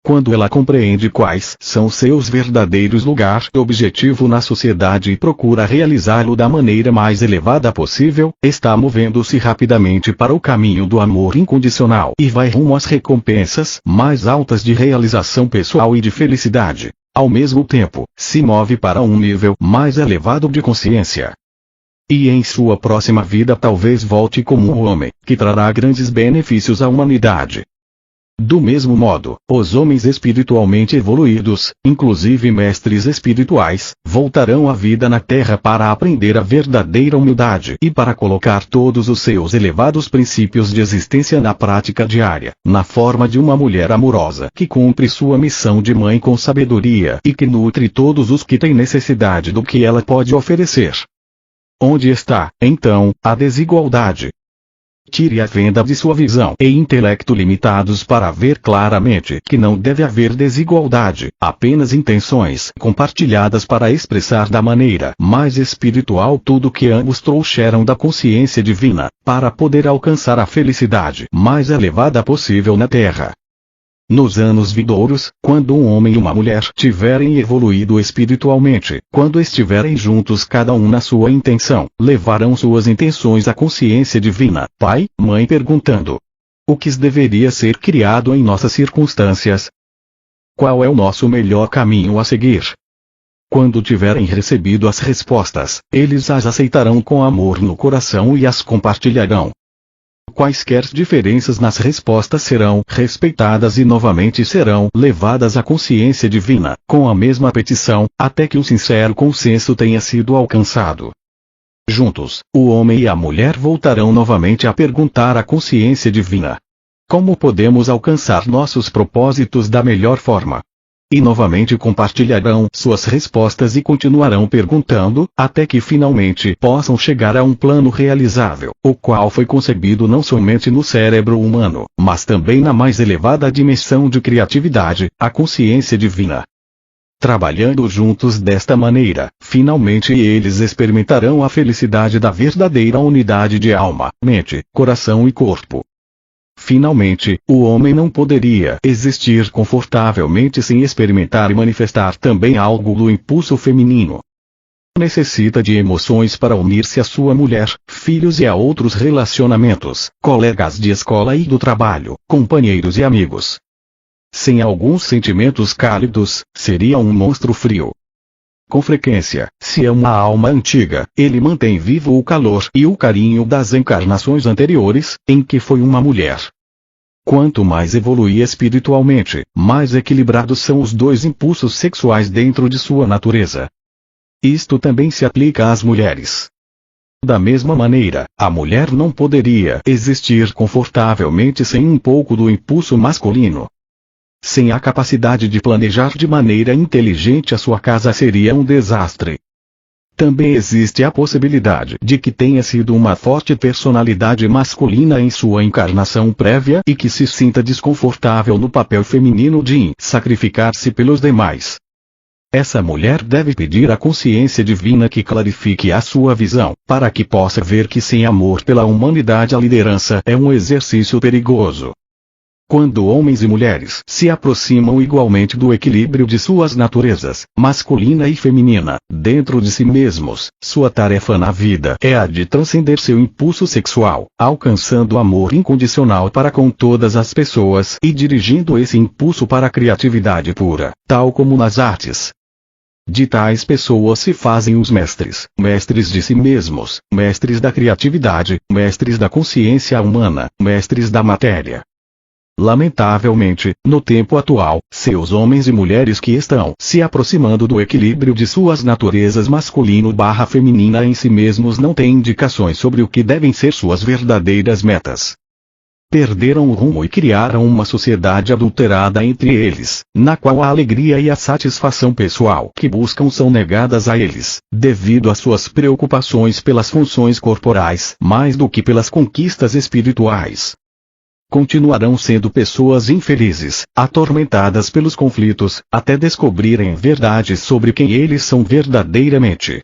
Quando ela compreende quais são seus verdadeiros lugar e objetivo na sociedade e procura realizá-lo da maneira mais elevada possível, está movendo-se rapidamente para o caminho do amor incondicional e vai rumo às recompensas mais altas de realização pessoal e de felicidade. Ao mesmo tempo, se move para um nível mais elevado de consciência. E em sua próxima vida talvez volte como um homem, que trará grandes benefícios à humanidade. Do mesmo modo, os homens espiritualmente evoluídos, inclusive mestres espirituais, voltarão à vida na Terra para aprender a verdadeira humildade e para colocar todos os seus elevados princípios de existência na prática diária, na forma de uma mulher amorosa que cumpre sua missão de mãe com sabedoria e que nutre todos os que têm necessidade do que ela pode oferecer. Onde está, então, a desigualdade? Tire a venda de sua visão e intelecto limitados para ver claramente que não deve haver desigualdade, apenas intenções compartilhadas para expressar da maneira mais espiritual tudo que ambos trouxeram da consciência divina, para poder alcançar a felicidade mais elevada possível na Terra. Nos anos vindouros, quando um homem e uma mulher tiverem evoluído espiritualmente, quando estiverem juntos cada um na sua intenção, levarão suas intenções à consciência divina, pai, mãe perguntando: o que deveria ser criado em nossas circunstâncias? Qual é o nosso melhor caminho a seguir? Quando tiverem recebido as respostas, eles as aceitarão com amor no coração e as compartilharão. Quaisquer diferenças nas respostas serão respeitadas e novamente serão levadas à consciência divina, com a mesma petição, até que um sincero consenso tenha sido alcançado. Juntos, o homem e a mulher voltarão novamente a perguntar à consciência divina: como podemos alcançar nossos propósitos da melhor forma? E novamente compartilharão suas respostas e continuarão perguntando, até que finalmente possam chegar a um plano realizável, o qual foi concebido não somente no cérebro humano, mas também na mais elevada dimensão de criatividade, a consciência divina. Trabalhando juntos desta maneira, finalmente eles experimentarão a felicidade da verdadeira unidade de alma, mente, coração e corpo. Finalmente, o homem não poderia existir confortavelmente sem experimentar e manifestar também algo do impulso feminino. Necessita de emoções para unir-se à sua mulher, filhos e a outros relacionamentos, colegas de escola e do trabalho, companheiros e amigos. Sem alguns sentimentos cálidos, seria um monstro frio. Com frequência, se é uma alma antiga, ele mantém vivo o calor e o carinho das encarnações anteriores, em que foi uma mulher. Quanto mais evolui espiritualmente, mais equilibrados são os dois impulsos sexuais dentro de sua natureza. Isto também se aplica às mulheres. Da mesma maneira, a mulher não poderia existir confortavelmente sem um pouco do impulso masculino. Sem a capacidade de planejar de maneira inteligente a sua casa seria um desastre. Também existe a possibilidade de que tenha sido uma forte personalidade masculina em sua encarnação prévia e que se sinta desconfortável no papel feminino de sacrificar-se pelos demais. Essa mulher deve pedir à consciência divina que clarifique a sua visão, para que possa ver que sem amor pela humanidade a liderança é um exercício perigoso. Quando homens e mulheres se aproximam igualmente do equilíbrio de suas naturezas, masculina e feminina, dentro de si mesmos, sua tarefa na vida é a de transcender seu impulso sexual, alcançando amor incondicional para com todas as pessoas e dirigindo esse impulso para a criatividade pura, tal como nas artes. De tais pessoas se fazem os mestres, mestres de si mesmos, mestres da criatividade, mestres da consciência humana, mestres da matéria. Lamentavelmente, no tempo atual, seus homens e mulheres que estão se aproximando do equilíbrio de suas naturezas masculino/feminina em si mesmos não têm indicações sobre o que devem ser suas verdadeiras metas. Perderam o rumo e criaram uma sociedade adulterada entre eles, na qual a alegria e a satisfação pessoal que buscam são negadas a eles, devido às suas preocupações pelas funções corporais, mais do que pelas conquistas espirituais. Continuarão sendo pessoas infelizes, atormentadas pelos conflitos, até descobrirem verdades sobre quem eles são verdadeiramente.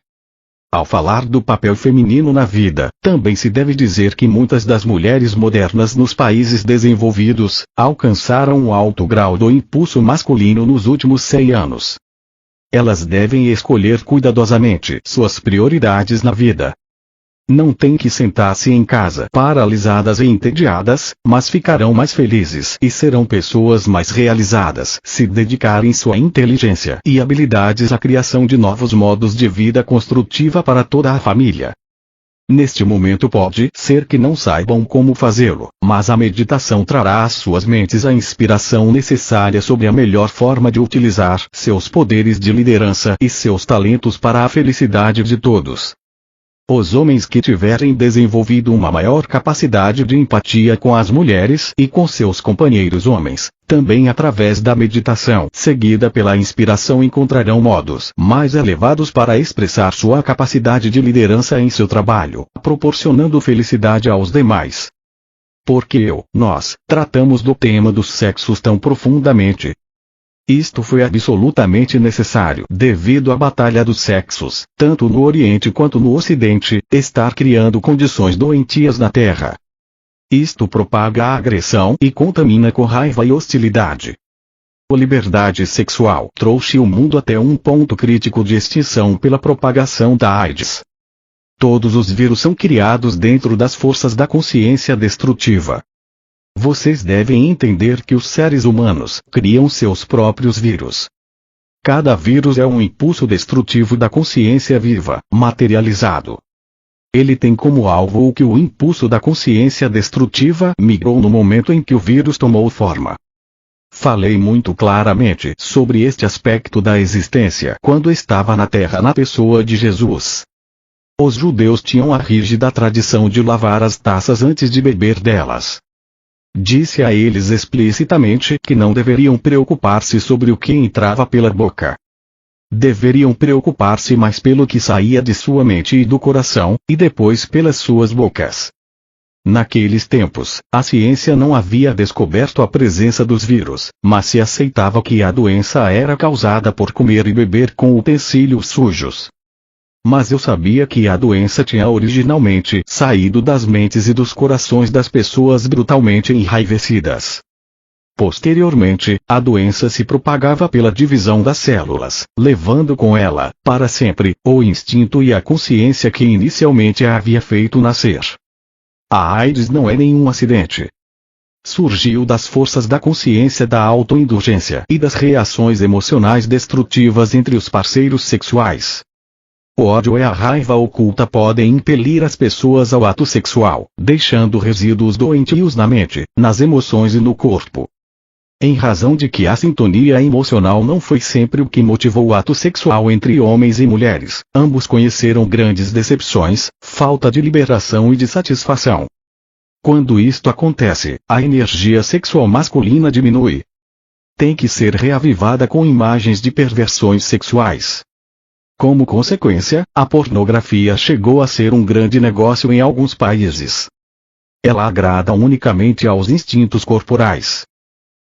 Ao falar do papel feminino na vida, também se deve dizer que muitas das mulheres modernas nos países desenvolvidos, alcançaram um alto grau do impulso masculino nos últimos 100 anos. Elas devem escolher cuidadosamente suas prioridades na vida. Não têm que sentar-se em casa paralisadas e entediadas, mas ficarão mais felizes e serão pessoas mais realizadas se dedicarem sua inteligência e habilidades à criação de novos modos de vida construtiva para toda a família. Neste momento pode ser que não saibam como fazê-lo, mas a meditação trará às suas mentes a inspiração necessária sobre a melhor forma de utilizar seus poderes de liderança e seus talentos para a felicidade de todos. Os homens que tiverem desenvolvido uma maior capacidade de empatia com as mulheres e com seus companheiros homens, também através da meditação seguida pela inspiração encontrarão modos mais elevados para expressar sua capacidade de liderança em seu trabalho, proporcionando felicidade aos demais. Porque nós, tratamos do tema dos sexos tão profundamente. Isto foi absolutamente necessário devido à batalha dos sexos, tanto no Oriente quanto no Ocidente, estar criando condições doentias na Terra. Isto propaga a agressão e contamina com raiva e hostilidade. A liberdade sexual trouxe o mundo até um ponto crítico de extinção pela propagação da AIDS. Todos os vírus são criados dentro das forças da consciência destrutiva. Vocês devem entender que os seres humanos criam seus próprios vírus. Cada vírus é um impulso destrutivo da consciência viva, materializado. Ele tem como alvo o que o impulso da consciência destrutiva migrou no momento em que o vírus tomou forma. Falei muito claramente sobre este aspecto da existência quando estava na Terra na pessoa de Jesus. Os judeus tinham a rígida tradição de lavar as taças antes de beber delas. Disse a eles explicitamente que não deveriam preocupar-se sobre o que entrava pela boca. Deveriam preocupar-se mais pelo que saía de sua mente e do coração, e depois pelas suas bocas. Naqueles tempos, a ciência não havia descoberto a presença dos vírus, mas se aceitava que a doença era causada por comer e beber com utensílios sujos. Mas eu sabia que a doença tinha originalmente saído das mentes e dos corações das pessoas brutalmente enraivecidas. Posteriormente, a doença se propagava pela divisão das células, levando com ela, para sempre, o instinto e a consciência que inicialmente a havia feito nascer. A AIDS não é nenhum acidente. surgiu das forças da consciência da autoindulgência e das reações emocionais destrutivas entre os parceiros sexuais. O ódio e a raiva oculta podem impelir as pessoas ao ato sexual, deixando resíduos doentios na mente, nas emoções e no corpo. Em razão de que a sintonia emocional não foi sempre o que motivou o ato sexual entre homens e mulheres, ambos conheceram grandes decepções, falta de liberação e de satisfação. Quando isto acontece, a energia sexual masculina diminui. Tem que ser reavivada com imagens de perversões sexuais. Como consequência, a pornografia chegou a ser um grande negócio em alguns países. Ela agrada unicamente aos instintos corporais.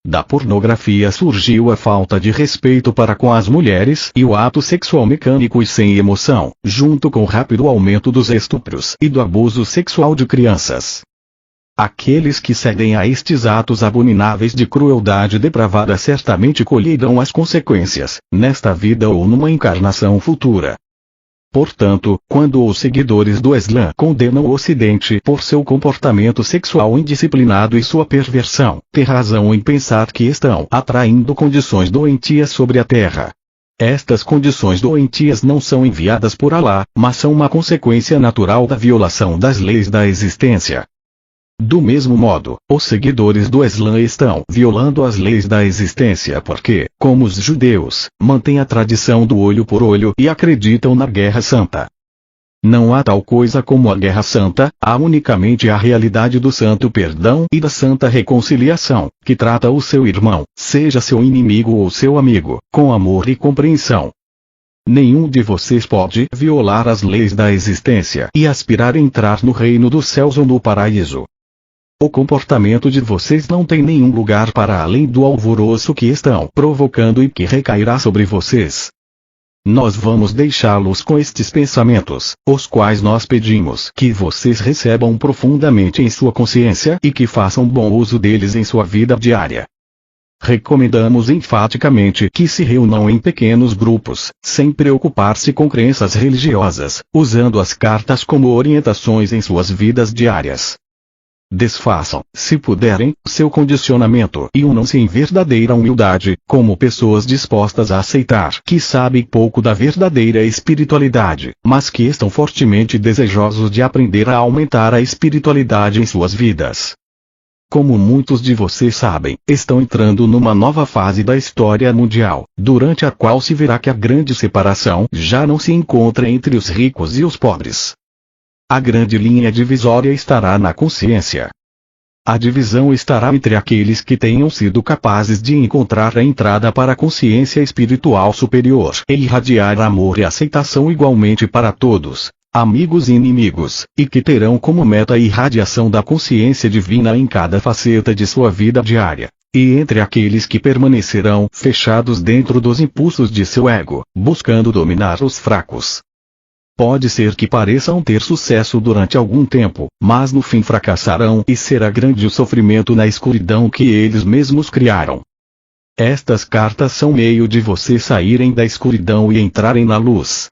Da pornografia surgiu a falta de respeito para com as mulheres e o ato sexual mecânico e sem emoção, junto com o rápido aumento dos estupros e do abuso sexual de crianças. Aqueles que cedem a estes atos abomináveis de crueldade depravada certamente colherão as consequências, nesta vida ou numa encarnação futura. Portanto, quando os seguidores do Islã condenam o Ocidente por seu comportamento sexual indisciplinado e sua perversão, têm razão em pensar que estão atraindo condições doentias sobre a Terra. Estas condições doentias não são enviadas por Alá, mas são uma consequência natural da violação das leis da existência. Do mesmo modo, os seguidores do Islã estão violando as leis da existência porque, como os judeus, mantêm a tradição do olho por olho e acreditam na Guerra Santa. Não há tal coisa como a Guerra Santa, há unicamente a realidade do santo perdão e da santa reconciliação, que trata o seu irmão, seja seu inimigo ou seu amigo, com amor e compreensão. Nenhum de vocês pode violar as leis da existência e aspirar a entrar no reino dos céus ou no paraíso. O comportamento de vocês não tem nenhum lugar para além do alvoroço que estão provocando e que recairá sobre vocês. Nós vamos deixá-los com estes pensamentos, os quais nós pedimos que vocês recebam profundamente em sua consciência e que façam bom uso deles em sua vida diária. Recomendamos enfaticamente que se reúnam em pequenos grupos, sem preocupar-se com crenças religiosas, usando as cartas como orientações em suas vidas diárias. Desfaçam, se puderem, seu condicionamento e unam-se em verdadeira humildade, como pessoas dispostas a aceitar que sabem pouco da verdadeira espiritualidade, mas que estão fortemente desejosos de aprender a aumentar a espiritualidade em suas vidas. Como muitos de vocês sabem, estão entrando numa nova fase da história mundial, durante a qual se verá que a grande separação já não se encontra entre os ricos e os pobres. A grande linha divisória estará na consciência. A divisão estará entre aqueles que tenham sido capazes de encontrar a entrada para a consciência espiritual superior e irradiar amor e aceitação igualmente para todos, amigos e inimigos, e que terão como meta a irradiação da consciência divina em cada faceta de sua vida diária, e entre aqueles que permanecerão fechados dentro dos impulsos de seu ego, buscando dominar os fracos. Pode ser que pareçam ter sucesso durante algum tempo, mas no fim fracassarão e será grande o sofrimento na escuridão que eles mesmos criaram. Estas cartas são meio de vocês saírem da escuridão e entrarem na luz.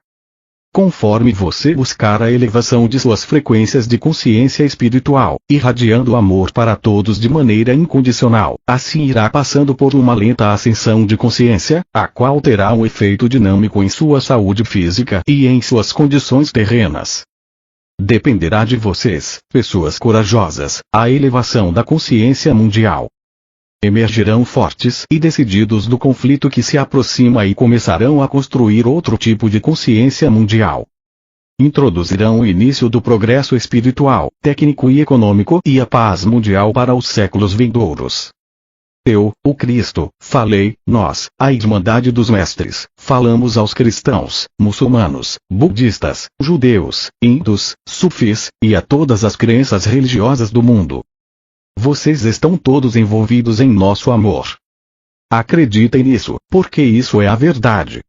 Conforme você buscar a elevação de suas frequências de consciência espiritual, irradiando amor para todos de maneira incondicional, assim irá passando por uma lenta ascensão de consciência, a qual terá um efeito dinâmico em sua saúde física e em suas condições terrenas. Dependerá de vocês, pessoas corajosas, a elevação da consciência mundial. Emergirão fortes e decididos do conflito que se aproxima e começarão a construir outro tipo de consciência mundial. Introduzirão o início do progresso espiritual, técnico e econômico e a paz mundial para os séculos vindouros. Eu, o Cristo, falei, nós, a Irmandade dos Mestres, falamos aos cristãos, muçulmanos, budistas, judeus, hindus, sufis, e a todas as crenças religiosas do mundo. Vocês estão todos envolvidos em nosso amor. Acreditem nisso, porque isso é a verdade.